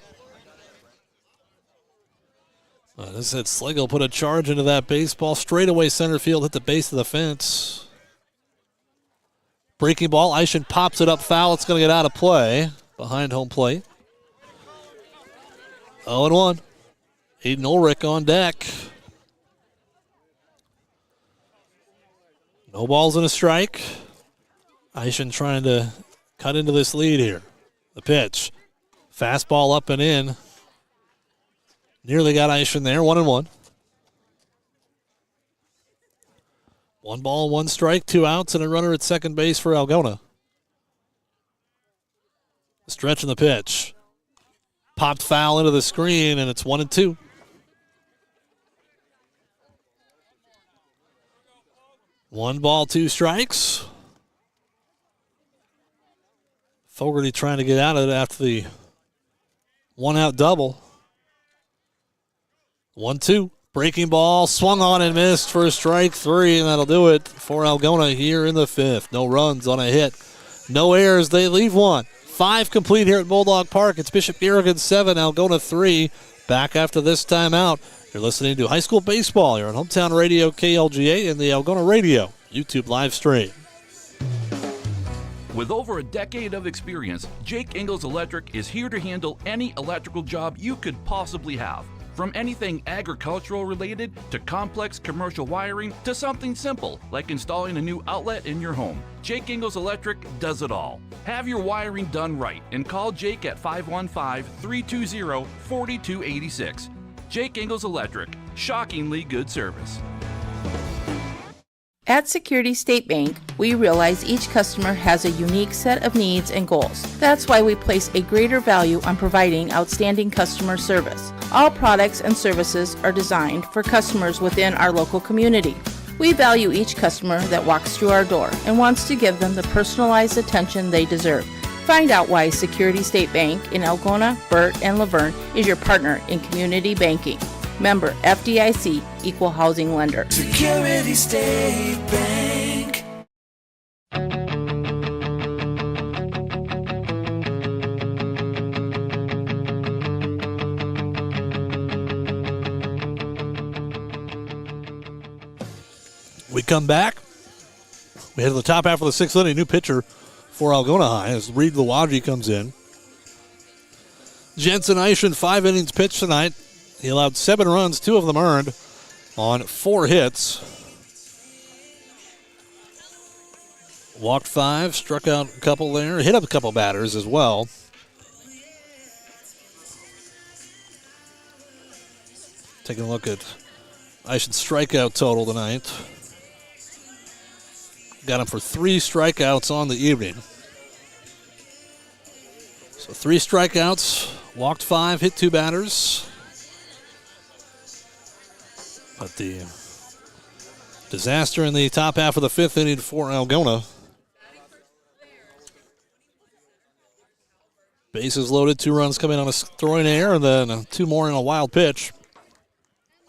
As I said, Slagle put a charge into that baseball. Straightaway center field, hit the base of the fence. Breaking ball, Eischen pops it up foul. It's going to get out of play behind home plate. 0-1. Aiden Ulrich on deck. No balls and a strike. Eischen trying to cut into this lead here. The pitch. Fastball up and in. Nearly got Eischen there. 1-1. 1 ball, 1 strike, 2 outs, and a runner at second base for Algona. Stretching the pitch. Popped foul into the screen, and it's 1-2. One ball, two strikes. Fogarty trying to get out of it after the one-out double. 1-2. Breaking ball, swung on and missed for strike three, and that'll do it for Algona here in the fifth. No runs on a hit. No errors. They leave one. 5 complete here at Bulldog Park. It's Bishop Garrigan 7, Algona 3. Back after this timeout. You're listening to high school baseball here on Hometown Radio KLGA and the Algona Radio YouTube live stream. With over a decade of experience, Jake Ingalls Electric is here to handle any electrical job you could possibly have. From anything agricultural related to complex commercial wiring to something simple like installing a new outlet in your home, Jake Ingalls Electric does it all. Have your wiring done right and call Jake at 515-320-4286. Jake Ingalls Electric, shockingly good service. At Security State Bank, we realize each customer has a unique set of needs and goals. That's why we place a greater value on providing outstanding customer service. All products and services are designed for customers within our local community. We value each customer that walks through our door and wants to give them the personalized attention they deserve. Find out why Security State Bank in Algona, Burt, and Laverne is your partner in community banking. Member FDIC, Equal Housing Lender. Security State Bank. We come back. We head to the top half of the sixth inning. New pitcher for Algona High as Reed Lawaji comes in. Jensen Eischen, 5 innings pitched tonight. He allowed 7 runs, 2 of them earned on 4 hits. Walked 5, struck out a couple there, hit up a couple batters as well. Taking a look at Eichen's strikeout total tonight. Got him for 3 strikeouts on the evening. So 3 strikeouts, walked 5, hit 2 batters. But the disaster in the top half of the 5th inning for Algona. Bases loaded, 2 runs coming on a throwing error, and then 2 more in a wild pitch.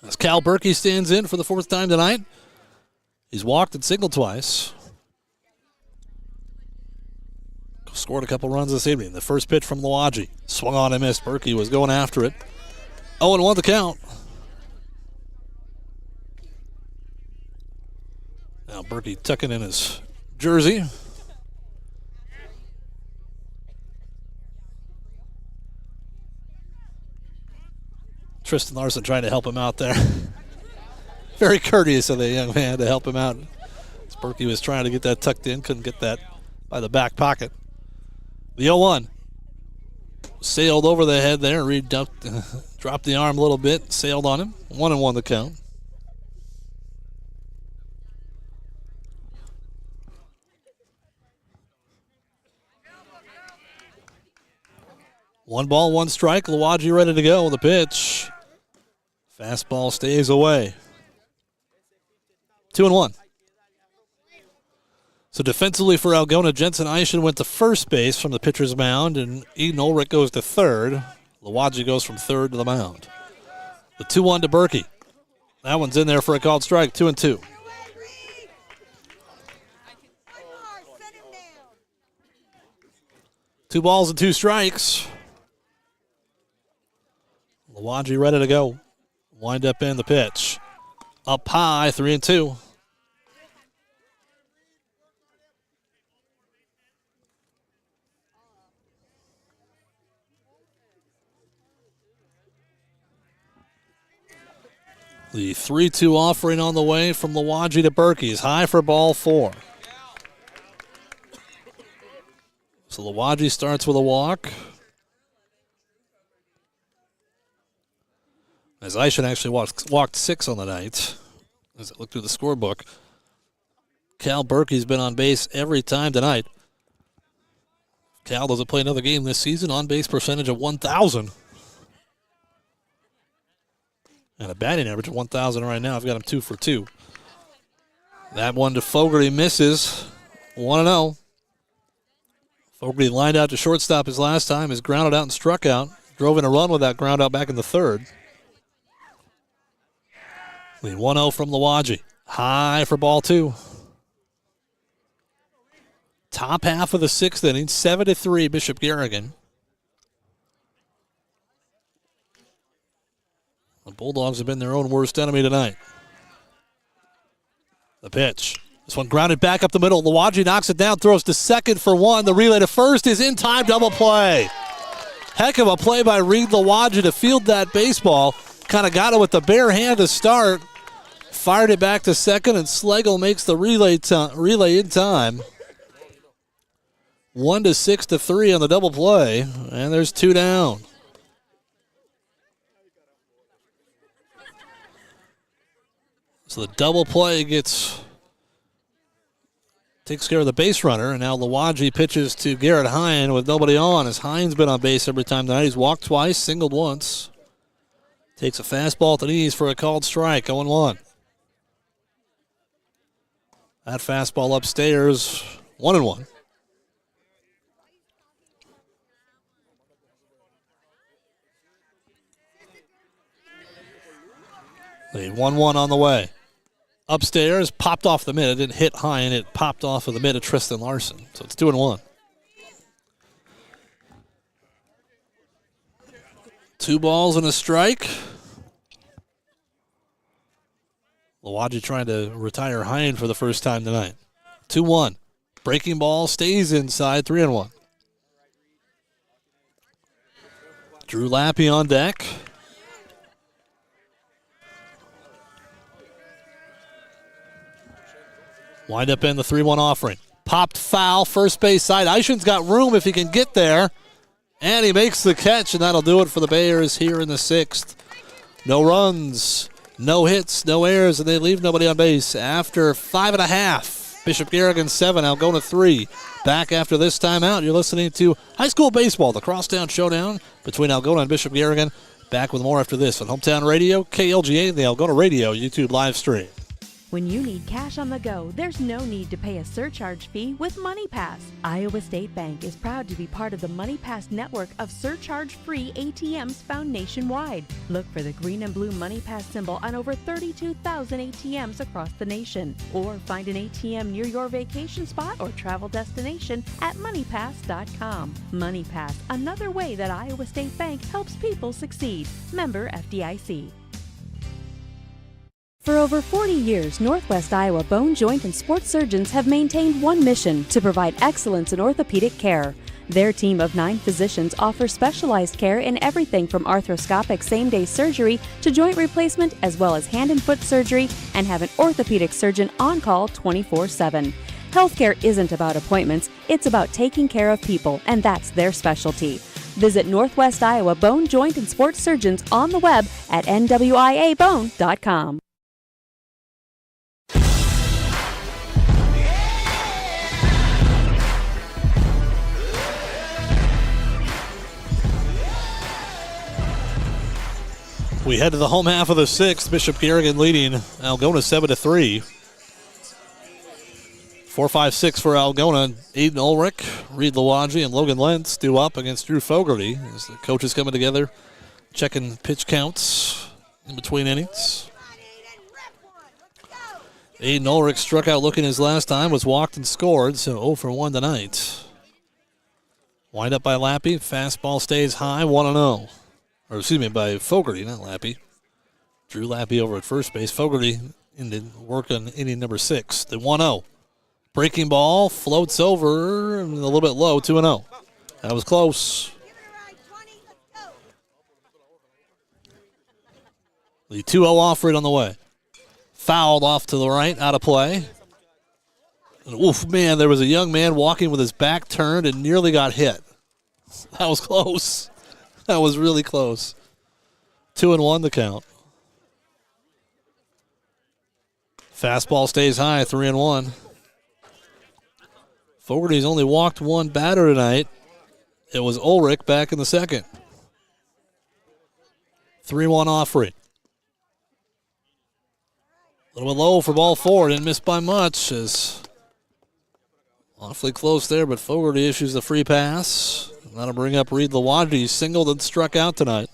As Cal Berkey stands in for the 4th time tonight. He's walked and singled twice. Scored a couple runs this evening. The first pitch from Lawaji. Swung on and missed. Berkey was going after it. 0-1 the count. Now Berkey tucking in his jersey. Tristan Larson trying to help him out there. Very courteous of the young man to help him out. As Berkey was trying to get that tucked in, couldn't get that by the back pocket. The 0-1. Sailed over the head there. Reed dropped the arm a little bit, sailed on him. 1-1 the count. One ball, one strike. Lawaji ready to go. The pitch. Fastball stays away. 2-1. So defensively for Algona, Jensen Eischen went to first base from the pitcher's mound, and Eden Ulrich goes to third. Lawaji goes from third to the mound. The 2-1 to Berkey. That one's in there for a called strike, 2-2. Two balls and 2 strikes. Lawaji ready to go. Wind up in the pitch. Up high, 3-2. The 3-2 offering on the way from Lawaji to Berkey is high for ball 4. So Lawaji starts with a walk. As Eischen actually walked 6 on the night, as I look through the scorebook. Cal Berkey's been on base every time tonight. Cal doesn't play another game this season. On-base percentage of 1,000. And a batting average of 1,000 right now. I've got him 2 for 2. That one to Fogarty misses. 1-0. Fogarty lined out to shortstop his last time. Is grounded out and struck out. Drove in a run with that ground out back in the third. Lead 1-0 from Lawaji. High for ball 2. Top half of the 6th inning. 7-3 Bishop Garrigan. The Bulldogs have been their own worst enemy tonight. The pitch. This one grounded back up the middle. Lawaji knocks it down, throws to second for 1. The relay to first is in time. Double play. Heck of a play by Reed Lawaji to field that baseball. Kind of got it with the bare hand to start. Fired it back to second, and Slagle makes the relay in time. 1-6-3 on the double play, and there's 2 down. So the double play takes care of the base runner, and now Lawaji pitches to Garrett Hine with nobody on, as Hine's been on base every time tonight. He's walked twice, singled once. Takes a fastball to the knees for a called strike, 0-1. That fastball upstairs, 1-1. The 1-1 on the way. Upstairs, popped off the mid. It didn't hit high, and it popped off of the mid of Tristan Larson. So it's 2-1. 2 balls and a strike. Lawaji trying to retire Hine for the first time tonight. 2-1. Breaking ball stays inside, 3-1. Drew Lappy on deck. Wind up in the 3-1 offering. Popped foul, first base side. Eishen's got room if he can get there. And he makes the catch, and that'll do it for the Bears here in the 6th. No runs, no hits, no errors, and they leave nobody on base after 5.5. Bishop Garrigan 7, Algona 3. Back after this timeout, you're listening to high school baseball, the crosstown showdown between Algona and Bishop Garrigan. Back with more after this on Hometown Radio, KLGA, and the Algona Radio YouTube live stream. When you need cash on the go, there's no need to pay a surcharge fee with MoneyPass. Iowa State Bank is proud to be part of the MoneyPass network of surcharge-free ATMs found nationwide. Look for the green and blue MoneyPass symbol on over 32,000 ATMs across the nation. Or find an ATM near your vacation spot or travel destination at moneypass.com. MoneyPass, another way that Iowa State Bank helps people succeed. Member FDIC. For over 40 years, Northwest Iowa Bone, Joint, and Sports surgeons have maintained one mission: to provide excellence in orthopedic care. Their team of 9 physicians offers specialized care in everything from arthroscopic same-day surgery to joint replacement, as well as hand and foot surgery, and have an orthopedic surgeon on call 24/7. Healthcare isn't about appointments, it's about taking care of people, and that's their specialty. Visit Northwest Iowa Bone, Joint, and Sports surgeons on the web at nwiabone.com. We head to the home half of the 6th. Bishop Garrigan leading Algona 7-3. 4-5-6 for Algona. Aiden Ulrich, Reed Lawaji, and Logan Lentz due up against Drew Fogarty as the coaches coming together, checking pitch counts in between innings. Aiden Ulrich struck out looking his last time, was walked and scored, so 0 for 1 tonight. Wind up by Lappy. Fastball stays high, 1-0. Or excuse me, by Fogarty, not Lappy. Drew Lappy over at first base. Fogarty ended work on inning number 6. The 1-0. Breaking ball floats over a little bit low, 2-0. That was close. The 2-0 offering on the way. Fouled off to the right, out of play. And oof, man, there was a young man walking with his back turned and nearly got hit. That was close. That was really close. 2-1 the count. Fastball stays high, 3-1. Fogarty's only walked one batter tonight. It was Ulrich back in the second. 3-1 Offrey. A little bit low for ball 4. Didn't miss by much. As awfully close there, but Fogarty issues the free pass. That'll bring up Reed Lawadji. He singled and struck out tonight.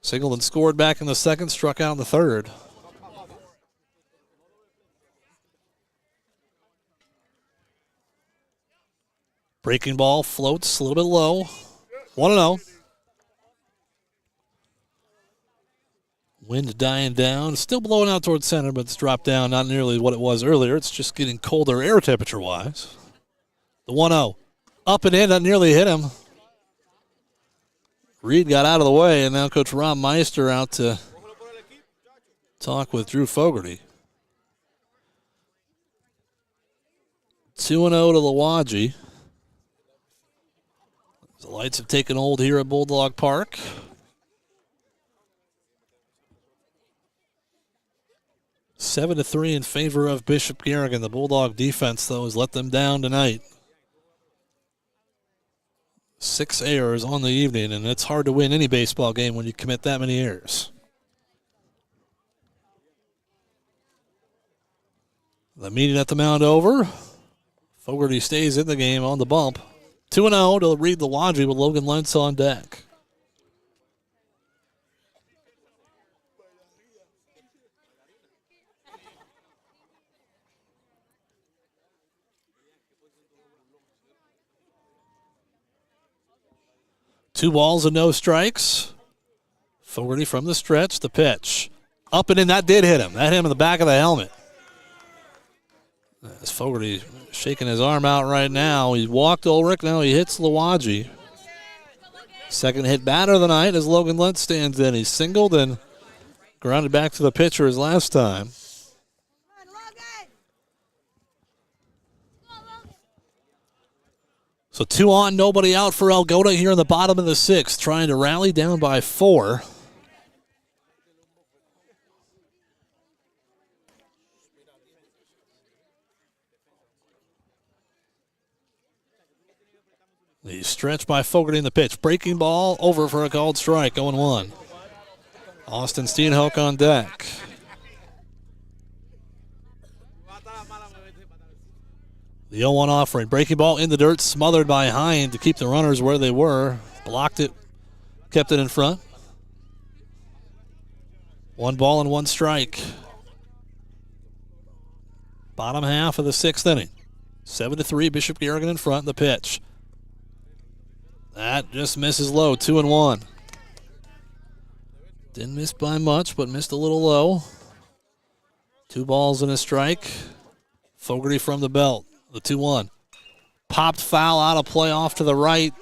Singled and scored back in the second, struck out in the third. Breaking ball floats a little bit low. 1-0. Wind dying down. Still blowing out towards center, but it's dropped down. Not nearly what it was earlier. It's just getting colder air temperature-wise. The 1-0. Up and in. That nearly hit him. Reed got out of the way, and now Coach Rob Meister out to talk with Drew Fogarty. 2-0 to Lawadji. The lights have taken hold here at Bulldog Park. Seven to 3 in favor of Bishop Garrigan. The Bulldog defense, though, has let them down tonight. 6 errors on the evening, and it's hard to win any baseball game when you commit that many errors. The meeting at the mound over. Fogarty stays in the game on the bump. 2-0 to Reed Lawadji with Logan Lentz on deck. Two balls and no strikes. Fogarty from the stretch, the pitch. Up and in, that did hit him. That hit him in the back of the helmet. As Fogarty shaking his arm out right now. He walked Ulrich, now he hits Lawadji. Second hit batter of the night as Logan Lentz stands in. He singled and grounded back to the pitcher his last time. So 2 on, nobody out for Algona here in the bottom of the 6th, trying to rally down by 4. The stretch by Fogarty in the pitch. Breaking ball over for a called strike, 0-1. Austin Steenhoek on deck. The 0-1 offering. Breaking ball in the dirt, smothered by Hind to keep the runners where they were. Blocked it, kept it in front. 1 ball and 1 strike. Bottom half of the 6th inning. 7-3, Bishop Garrigan in front in the pitch. That just misses low, 2-1. Didn't miss by much, but missed a little low. 2 balls and a strike. Fogarty from the belt. The 2-1. Popped foul out of play off to the right.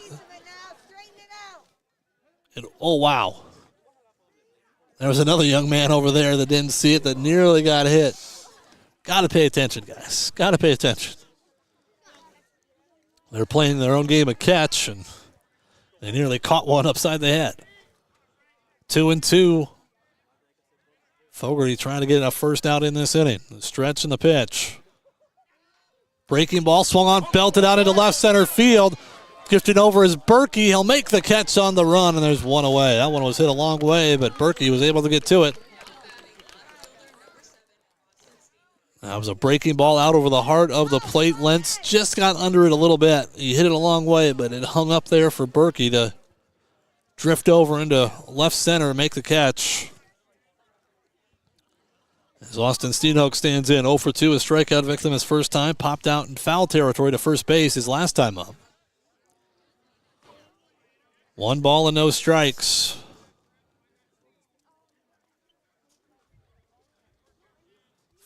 And, oh, wow. There was another young man over there that didn't see it that nearly got hit. Got to pay attention, guys. Got to pay attention. They're playing their own game of catch, and they nearly caught one upside the head. 2-2. Fogarty trying to get a first out in this inning. The stretch and the pitch. Breaking ball, swung on, belted out into left center field. Gifted over is Berkey. He'll make the catch on the run, and there's 1 away. That one was hit a long way, but Berkey was able to get to it. That was a breaking ball out over the heart of the plate. Lentz just got under it a little bit. He hit it a long way, but it hung up there for Berkey to drift over into left center and make the catch. As Austin Steenhoek stands in, 0 for 2, a strikeout victim his first time. Popped out in foul territory to first base his last time up. 1 ball and no strikes.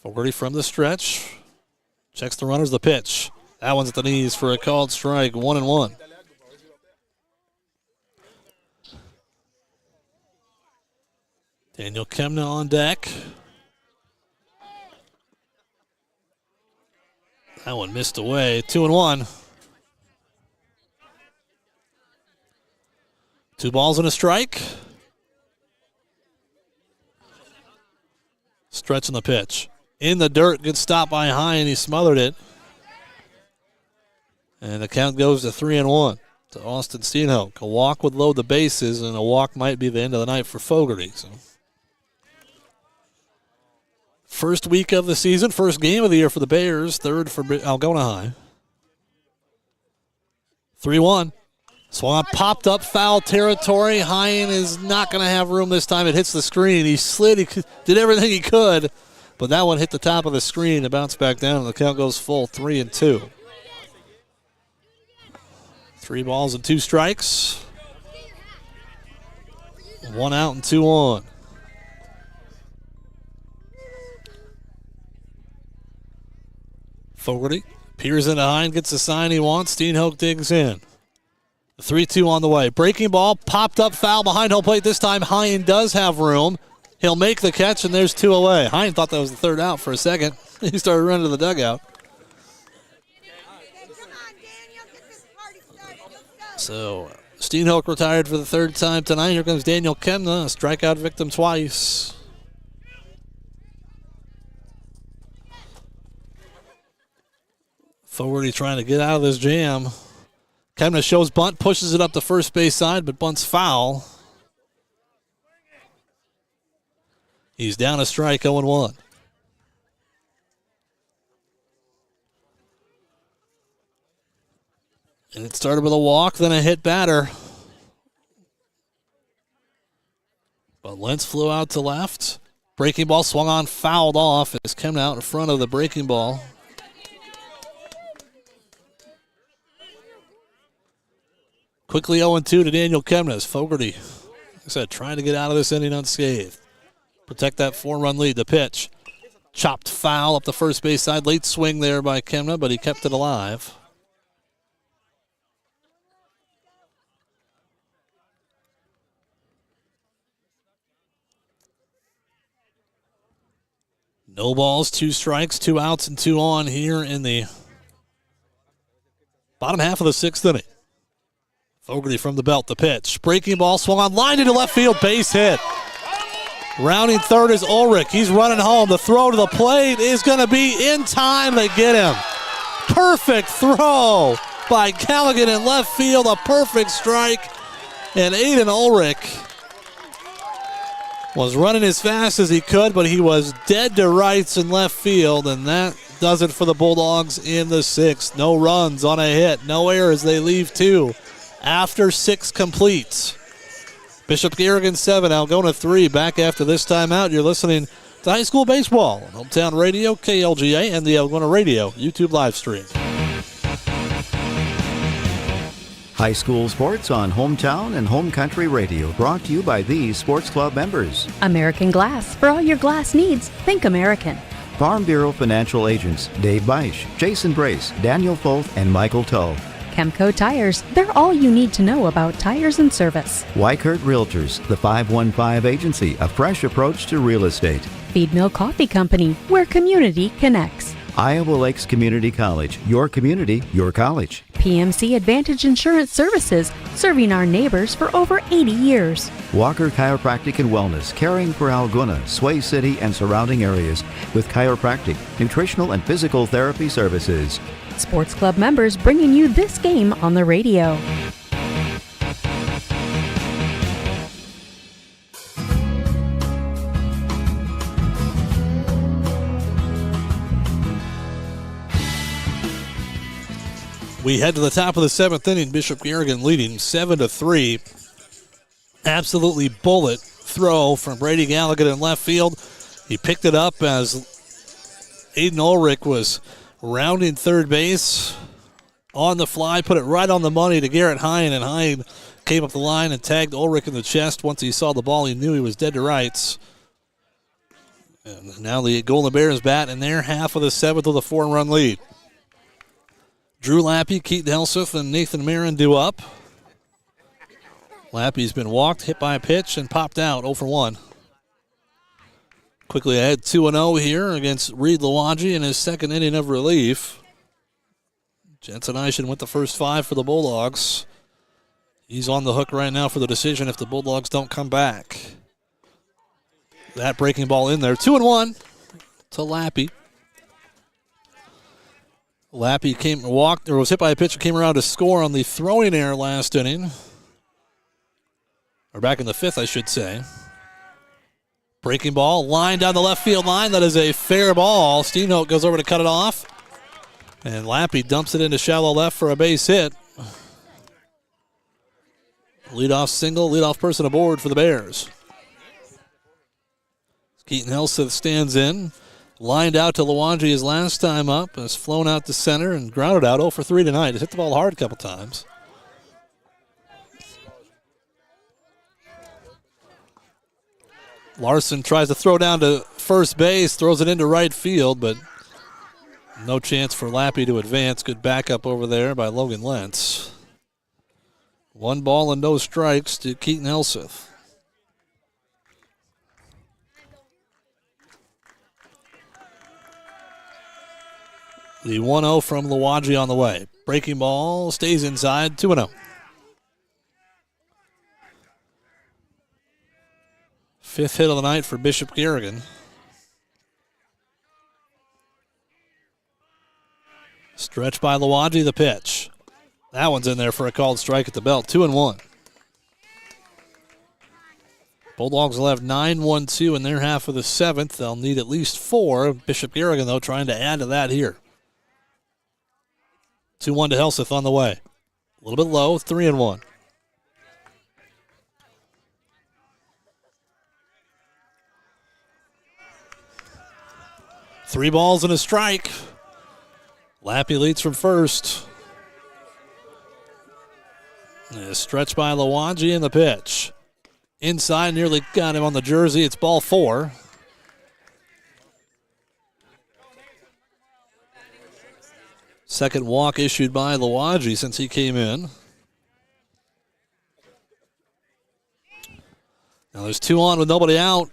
Fogarty from the stretch. Checks the runners, the pitch. That one's at the knees for a called strike, 1-1. Daniel Kemna on deck. That one missed away. 2-1. 2 balls and a strike. Stretching the pitch. In the dirt. Good stop by High, and he smothered it. And the count goes to 3-1. to Austin Steenhoek. A walk would load the bases, and a walk might be the end of the night for Fogarty. So, first week of the season, first game of the year for the Bears, third for Algona High. 3-1. Swung popped up, foul territory. Hine is not going to have room this time. It hits the screen. He slid. He did everything he could, but that one hit the top of the screen and bounced back down, and the count goes full, 3-2. 3 balls and 2 strikes. 1 out and 2 on. Fogarty peers into Hine, gets the sign he wants. Steenhoek digs in. 3-2 on the way. Breaking ball, popped up, foul behind home plate. This time Hine does have room. He'll make the catch, and there's 2 away. Hine thought that was the third out for a second. He started running to the dugout. So Steenhoek retired for the 3rd time tonight. Here comes Daniel Kemna, a strikeout victim twice. Fogarty trying to get out of this jam. Kemna shows bunt, pushes it up the first base side, but bunts foul. He's down a strike, 0-1. And it started with a walk, then a hit batter. But Lentz flew out to left. Breaking ball swung on, fouled off as Kemna out in front of the breaking ball. Quickly 0-2 to Daniel Kemna as Fogarty, like I said, trying to get out of this inning unscathed. Protect that 4-run lead. The pitch. Chopped foul up the first base side. Late swing there by Kemna, but he kept it alive. No balls, 2 strikes, 2 outs, and 2 on here in the bottom half of the 6th inning. Fogarty from the belt, the pitch. Breaking ball, swung on, line into left field, base hit. Rounding third is Ulrich. He's running home. The throw to the plate is going to be in time. They get him. Perfect throw by Garrigan in left field, a perfect strike. And Aiden Ulrich was running as fast as he could, but he was dead to rights in left field, and that does it for the Bulldogs in the 6th. No runs on a hit, no errors. They leave 2 after 6 completes. Bishop Garrigan 7, Algona 3. Back after this timeout, you're listening to high school baseball on Hometown Radio, KLGA, and the Algona Radio YouTube live stream. High school sports on Hometown and Home Country Radio, brought to you by these sports club members. American Glass. For all your glass needs, think American. Farm Bureau Financial Agents Dave Beisch, Jason Brace, Daniel Foth, and Michael Tull. Chemco Tires. They're all you need to know about tires and service. Weichert Realtors, the 515 Agency, a fresh approach to real estate. Feed Mill Coffee Company, where community connects. Iowa Lakes Community College, your community, your college. PMC Advantage Insurance Services, serving our neighbors for over 80 years. Walker Chiropractic and Wellness, caring for Algona, Sway City, and surrounding areas with chiropractic, nutritional, and physical therapy services. Sports Club members bringing you this game on the radio. We head to the top of the 7th inning. Bishop Garrigan leading 7-3. Absolutely bullet throw from Brady Garrigan in left field. He picked it up as Aiden Ulrich was rounding third base on the fly, put it right on the money to Garrett Hine, and Hine came up the line and tagged Ulrich in the chest. Once he saw the ball, he knew he was dead to rights. And now the Golden Bears bat in their half of the 7th with a 4-run lead. Drew Lappy, Keaton Helseth, and Nathan Marin due up. Lappy's been walked, hit by a pitch, and popped out 0-1. Quickly ahead 2-0 here against Reed Lawaji in his 2nd inning of relief. Jensen Eischen with the first 5 for the Bulldogs. He's on the hook right now for the decision if the Bulldogs don't come back. That breaking ball in there. 2-1 to Lappy. Lappy was hit by a pitch and came around to score on the throwing error last inning. Or back in the fifth, I should say. Breaking ball, line down the left field line. That is a fair ball. Steenholt goes over to cut it off. And Lappy dumps it into shallow left for a base hit. Leadoff single, leadoff person aboard for the Bears. Keaton Helseth stands in. Lined out to Luwanji his last time up. Has flown out to center and grounded out 0 for 3 tonight. Has hit the ball hard a couple times. Larson tries to throw down to first base, throws it into right field, but no chance for Lappy to advance. Good backup over there by Logan Lentz. 1 ball and no strikes to Keaton Helseth. The 1-0 from Luwanji on the way. Breaking ball stays inside, 2-0. Fifth hit of the night for Bishop Garrigan. Stretch by Luwanji, the pitch. That one's in there for a called strike at the belt, 2-1. Bulldogs will have 9-1-2 in their half of the seventh. They'll need at least 4. Bishop Garrigan, though, trying to add to that here. 2-1 to Helseth on the way. A little bit low, 3-1. Three balls and a strike. Lappy leads from first. A stretch by Luwanji in the pitch. Inside, nearly got him on the jersey. It's ball 4. Second walk issued by Luwanji since he came in. Now there's 2 on with nobody out.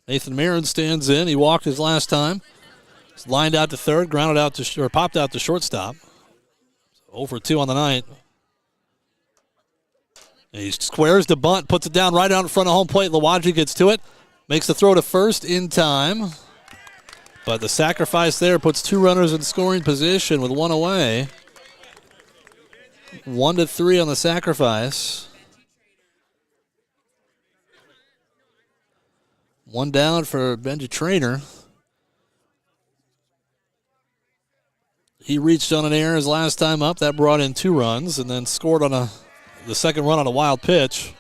Nathan Marin stands in. He walked his last time. He's lined out to third, grounded out to or popped out to shortstop. 0 for 2 on the night. And he squares the bunt, puts it down right out in front of home plate. Luwanji gets to it, makes the throw to first in time. But the sacrifice there puts 2 runners in scoring position with 1 away. 1-3 on the sacrifice. 1 down for Benji Traynor. He reached on an error his last time up. That brought in 2 runs and then scored on the second run on a wild pitch.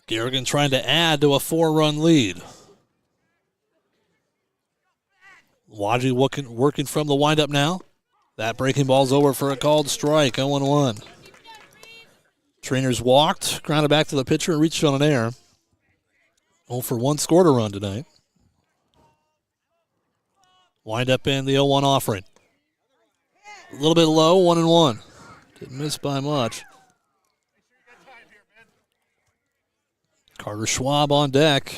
Garrigan trying to add to a 4-run lead. Luwanji working from the windup now. That breaking ball's over for a called strike, 0-1. Trainer's walked, grounded back to the pitcher, and reached on an error. 0 for 1, scored a run tonight. Wind up in the 0-1 offering. A little bit low, 1-1. Didn't miss by much. Carter Schwab on deck.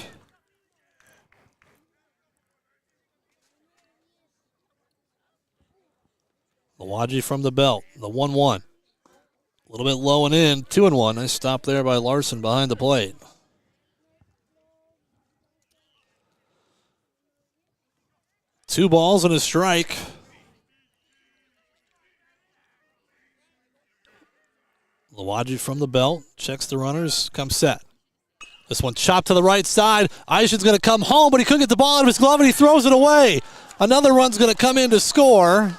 Luwanji from the belt, the 1-1. A little bit low and in, 2-1. Nice stop there by Larson behind the plate. Two balls and a strike. Luwanji from the belt, checks the runners, comes set. This one chopped to the right side. Eishen's going to come home, but he couldn't get the ball out of his glove, and he throws it away. Another run's going to come in to score.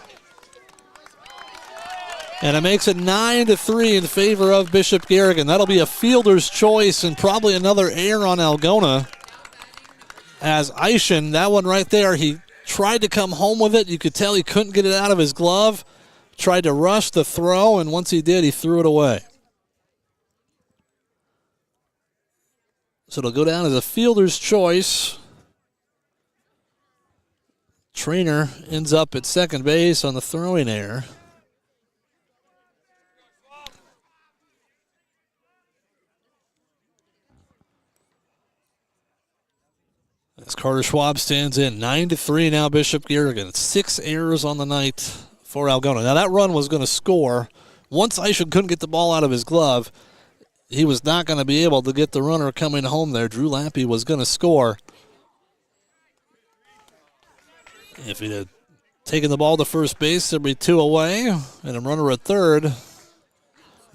And it makes it 9-3 in favor of Bishop Garrigan. That'll be a fielder's choice and probably another error on Algona. As Eishen, that one right there, he tried to come home with it. You could tell he couldn't get it out of his glove. Tried to rush the throw, and once he did, he threw it away. So it'll go down as a fielder's choice. Traynor ends up at second base on the throwing error. As Carter Schwab stands in, 9-3 now Bishop Garrigan. It's 6 errors on the night for Algona. Now that run was going to score. Once Eishen couldn't get the ball out of his glove, he was not going to be able to get the runner coming home there. Drew Lappy was going to score. If he'd have taken the ball to first base, there'd be 2 away and a runner at third.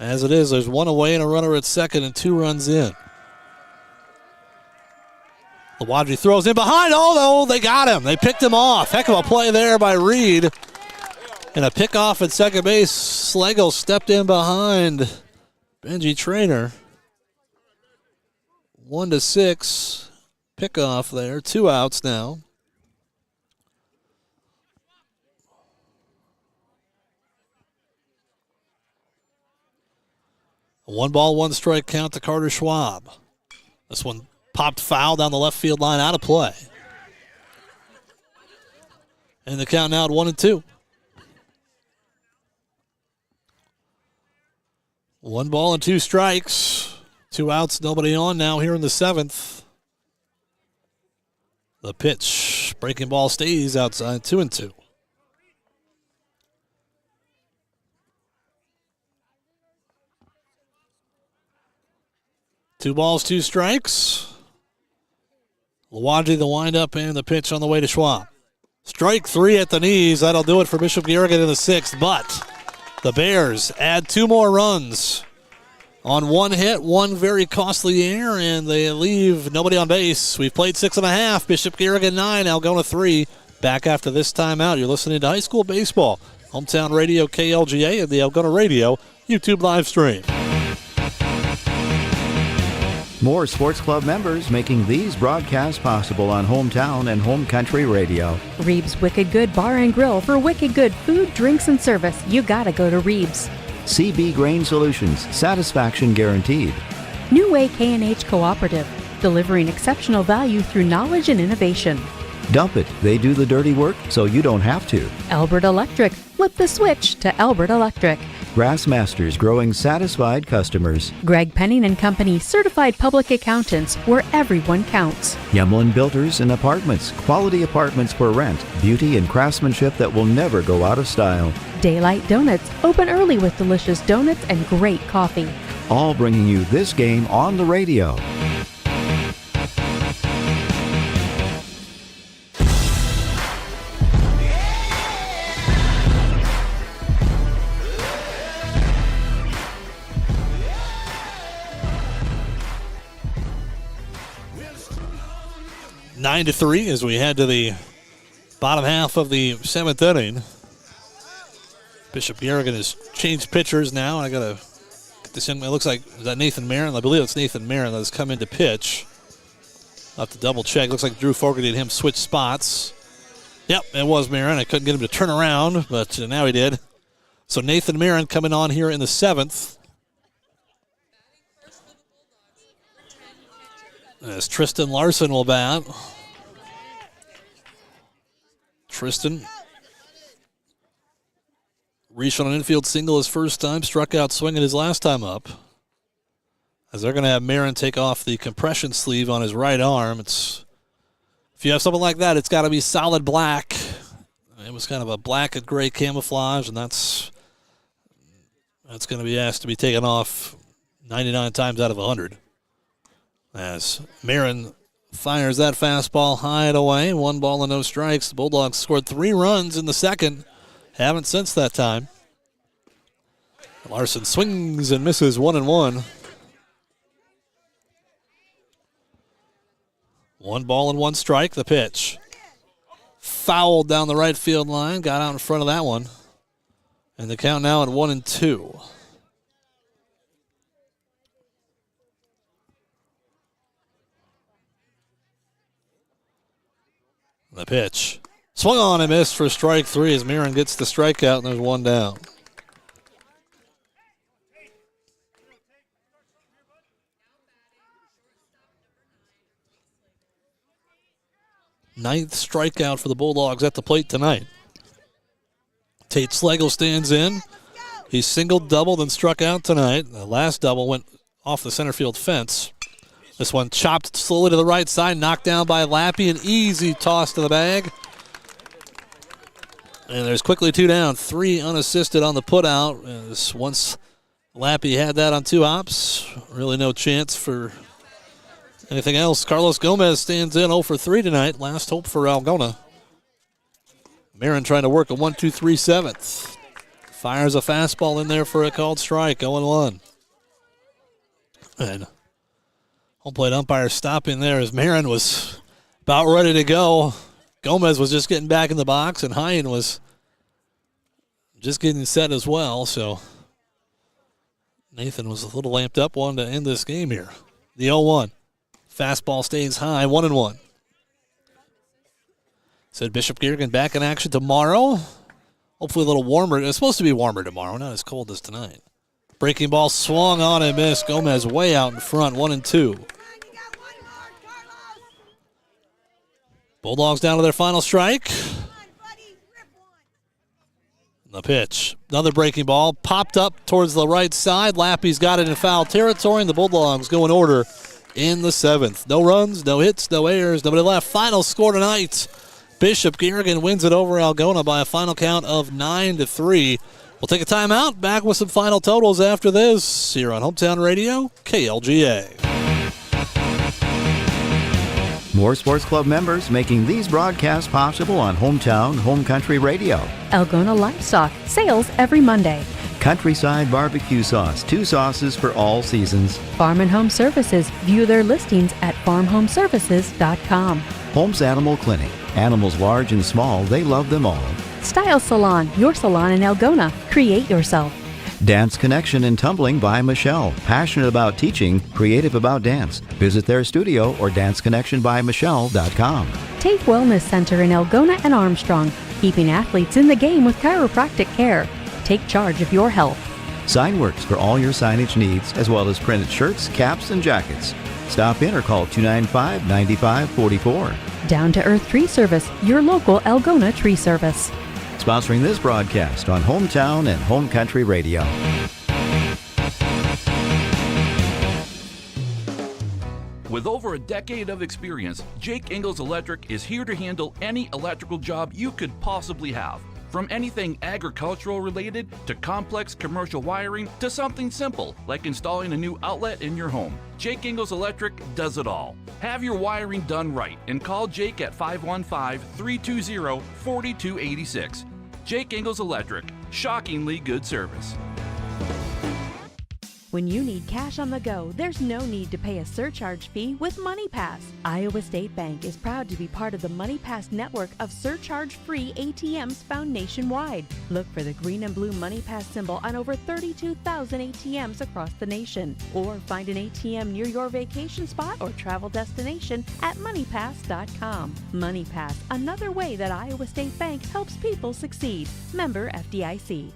As it is, there's 1 away and a runner at second and 2 runs in. Lawadji throws in behind. Oh, no, they got him. They picked him off. Heck of a play there by Reed. And a pickoff at second base. Schlegel stepped in behind Benji Trainer. 1-6. Pickoff there. 2 outs now. A 1-1 strike count to Carter Schwab. This one popped foul down the left field line, out of play. And the count now at 1-2. 1 ball and 2 strikes. 2 outs, nobody on now here in the 7th. The pitch, breaking ball stays outside, 2-2. 2 balls, 2 strikes. Lawadji the windup and the pitch on the way to Schwab. Strike 3 at the knees. That'll do it for Bishop Garrigan in the 6th. But the Bears add 2 more runs on 1 hit, 1 very costly error, and they leave nobody on base. We've played 6.5. Bishop Garrigan 9, Algona 3. Back after this timeout. You're listening to high school baseball. Hometown Radio KLGA and the Algona Radio YouTube live stream. More sports club members making these broadcasts possible on Hometown and Home Country Radio. Reeb's Wicked Good Bar and Grill. For wicked good food, drinks, and service, you gotta go to Reeb's. CB Grain Solutions, satisfaction guaranteed. New Way K&H Cooperative, delivering exceptional value through knowledge and innovation. Dump it, they do the dirty work so you don't have to. Albert Electric, flip the switch to Albert Electric. Grassmasters, growing satisfied customers. Greg Penning and Company, certified public accountants, where everyone counts. Yemlin Builders and Apartments, quality apartments for rent, beauty and craftsmanship that will never go out of style. Daylight Donuts, open early with delicious donuts and great coffee. All bringing you this game on the radio. Nine to 3 as we head to the bottom half of the 7th inning. Bishop Garrigan has changed pitchers now. I got to get this in. It looks like, is that Nathan Marin? I believe it's Nathan Marin that has come in to pitch. I'll have to double check. Looks like Drew Fogarty and him switch spots. Yep, it was Marin. I couldn't get him to turn around, but now he did. So Nathan Marin coming on here in the 7th. As Tristan Larson will bat. Tristan reached on an infield single his first time, struck out swinging his last time up. As they're going to have Marin take off the compression sleeve on his right arm. If you have something like that, it's got to be solid black. It was kind of a black and gray camouflage, and that's going to be asked to be taken off 99 times out of 100. As Marin fires that fastball high and away, 1 ball and no strikes. The Bulldogs scored 3 runs in the 2nd. Haven't since that time. Larson swings and misses 1-1. 1 ball and 1 strike. The pitch fouled down the right field line. Got out in front of that one. And the count now at 1-2. The pitch. Swung on and missed for strike 3 as Marin gets the strikeout and there's 1 down. Ninth strikeout for the Bulldogs at the plate tonight. Tate Schlegel stands in. He singled, doubled, and struck out tonight. The last double went off the center field fence. This one chopped slowly to the right side, knocked down by Lappy, an easy toss to the bag. And there's quickly 2 down, 3 unassisted on the putout. As once Lappy had that on 2 hops, really no chance for anything else. Carlos Gomez stands in 0 for 3 tonight. Last hope for Algona. Marin trying to work a 1-2-3 seventh. Fires a fastball in there for a called strike, 0-1. And home plate umpire stopping there as Marin was about ready to go. Gomez was just getting back in the box, and Hine was just getting set as well. So Nathan was a little amped up, wanting to end this game here. The 0-1. Fastball stays high, 1-1. Said Bishop Garrigan back in action tomorrow. Hopefully a little warmer. It's supposed to be warmer tomorrow, not as cold as tonight. Breaking ball swung on and missed. Gomez way out in front, 1-2. Bulldogs down to their final strike. The pitch. Another breaking ball. Popped up towards the right side. Lappy's got it in foul territory, and the Bulldogs go in order in the 7th. No runs, no hits, no errors, nobody left. Final score tonight. Bishop Garrigan wins it over Algona by a final count of 9-3. We'll take a timeout. Back with some final totals after this here on Hometown Radio, KLGA. More Sports Club members making these broadcasts possible on Hometown Home Country Radio. Algona Livestock, sales every Monday. Countryside Barbecue Sauce, 2 sauces for all seasons. Farm and Home Services, view their listings at farmhomeservices.com. Holmes Animal Clinic, animals large and small, they love them all. Style Salon, your salon in Algona. Create yourself. Dance Connection and Tumbling by Michelle. Passionate about teaching, creative about dance. Visit their studio or danceconnectionbymichelle.com. Tape Wellness Center in Algona and Armstrong, keeping athletes in the game with chiropractic care. Take charge of your health. Signworks for all your signage needs, as well as printed shirts, caps, and jackets. Stop in or call 295-9544. Down to Earth Tree Service, your local Algona tree service. Sponsoring this broadcast on Hometown and Home Country Radio. With over a decade of experience, Jake Ingalls Electric is here to handle any electrical job you could possibly have. From anything agricultural related to complex commercial wiring to something simple like installing a new outlet in your home, Jake Ingalls Electric does it all. Have your wiring done right and call Jake at 515-320-4286. Jake Ingalls Electric, shockingly good service. When you need cash on the go, there's no need to pay a surcharge fee with MoneyPass. Iowa State Bank is proud to be part of the MoneyPass network of surcharge-free ATMs found nationwide. Look for the green and blue MoneyPass symbol on over 32,000 ATMs across the nation. Or find an ATM near your vacation spot or travel destination at moneypass.com. MoneyPass, another way that Iowa State Bank helps people succeed. Member FDIC.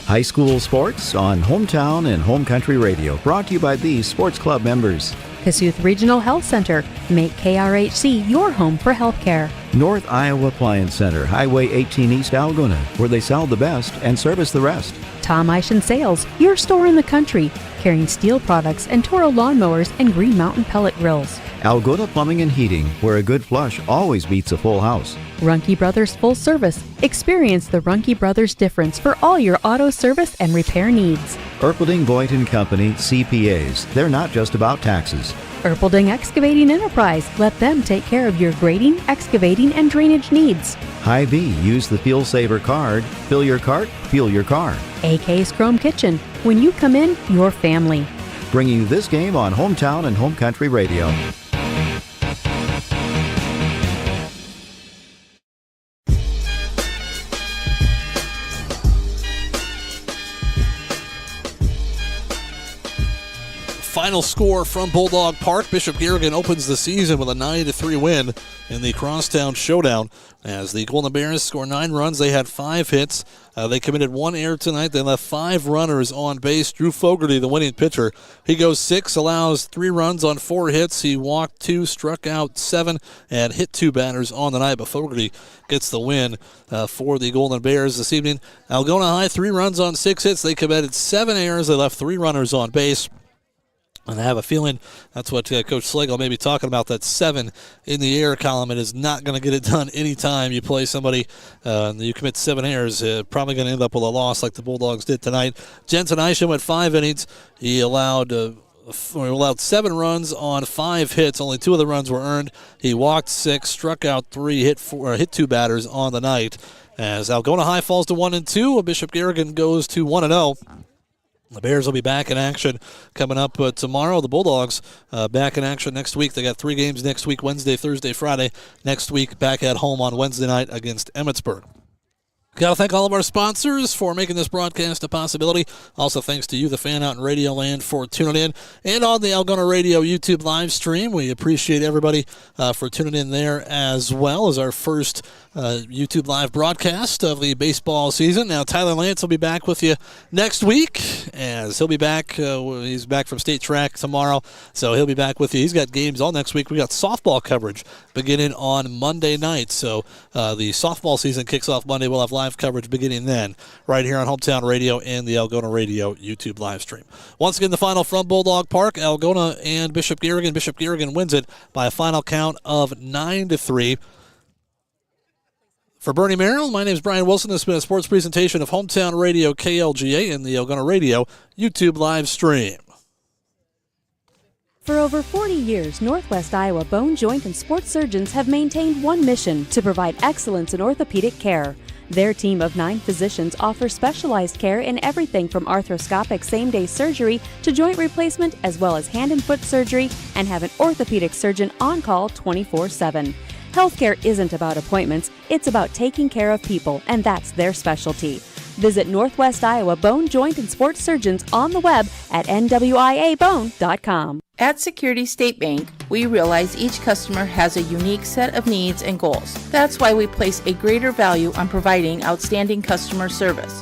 High school sports on Hometown and Home Country Radio. Brought to you by these sports club members. Kasuth Regional Health Center. Make KRHC your home for healthcare. North Iowa Appliance Center, Highway 18 East Algona, where they sell the best and service the rest. Tom Eischen Sales, your store in the country, carrying steel products and Toro lawnmowers and Green Mountain pellet grills. Algona Plumbing and Heating, where a good flush always beats a full house. Runkey Brothers Full Service. Experience the Runkey Brothers difference for all your auto service and repair needs. Erpelding Voigt and Company, CPAs. They're not just about taxes. Erpelding Excavating Enterprise. Let them take care of your grading, excavating, and drainage needs. Hy-Vee, use the Fuel Saver card. Fill your cart, fuel your car. AK's Chrome Kitchen. When you come in, your family. Bringing you this game on Hometown and Home Country Radio. Final score from Bulldog Park. Bishop Garrigan opens the season with a 9-3 win in the Crosstown Showdown. As the Golden Bears score 9 runs, they had 5 hits. They committed 1 error tonight. They left 5 runners on base. Drew Fogarty, the winning pitcher, he goes 6, allows 3 runs on 4 hits. He walked 2, struck out 7, and hit 2 batters on the night. But Fogarty gets the win for the Golden Bears this evening. Algona High, 3 runs on 6 hits. They committed 7 errors. They left 3 runners on base. And I have a feeling that's what Coach Slagle may be talking about, that 7 in the air column. It is not going to get it done anytime you play somebody and you commit 7 errors. Probably going to end up with a loss like the Bulldogs did tonight. Jensen Isham went 5 innings. He allowed We allowed 7 runs on 5 hits. Only 2 of the runs were earned. He walked 6, struck out 3, hit 2 batters on the night. As Algona High falls to 1-2, Bishop Garrigan goes to 1-0. The Bears will be back in action coming up tomorrow. The Bulldogs back in action next week. They got 3 games next week, Wednesday, Thursday, Friday. Next week, back at home on Wednesday night against Emmitsburg. Got to thank all of our sponsors for making this broadcast a possibility. Also, thanks to you, the fan out in Radio Land, for tuning in. And on the Algona Radio YouTube live stream, we appreciate everybody for tuning in there as well as our first YouTube live broadcast of the baseball season. Now, Tyler Lance will be back with you next week, as he'll be back. He's back from state track tomorrow, so he'll be back with you. He's got games all next week. We got softball coverage beginning on Monday night, so the softball season kicks off Monday. We'll have live coverage beginning then, right here on Hometown Radio and the Algona Radio YouTube live stream. Once again, the final from Bulldog Park, Algona and Bishop Garrigan. Bishop Garrigan wins it by a final count of 9-3. For Bernie Merrill, my name is Brian Wilson. This has been a sports presentation of Hometown Radio KLGA and the Algona Radio YouTube live stream. For over 40 years, Northwest Iowa Bone, Joint, and Sports Surgeons have maintained one mission: to provide excellence in orthopedic care. Their team of 9 physicians offers specialized care in everything from arthroscopic same-day surgery to joint replacement, as well as hand and foot surgery, and have an orthopedic surgeon on call 24/7. Healthcare isn't about appointments, it's about taking care of people, and that's their specialty. Visit Northwest Iowa Bone, Joint, and Sports Surgeons on the web at nwiabone.com. At Security State Bank, we realize each customer has a unique set of needs and goals. That's why we place a greater value on providing outstanding customer service.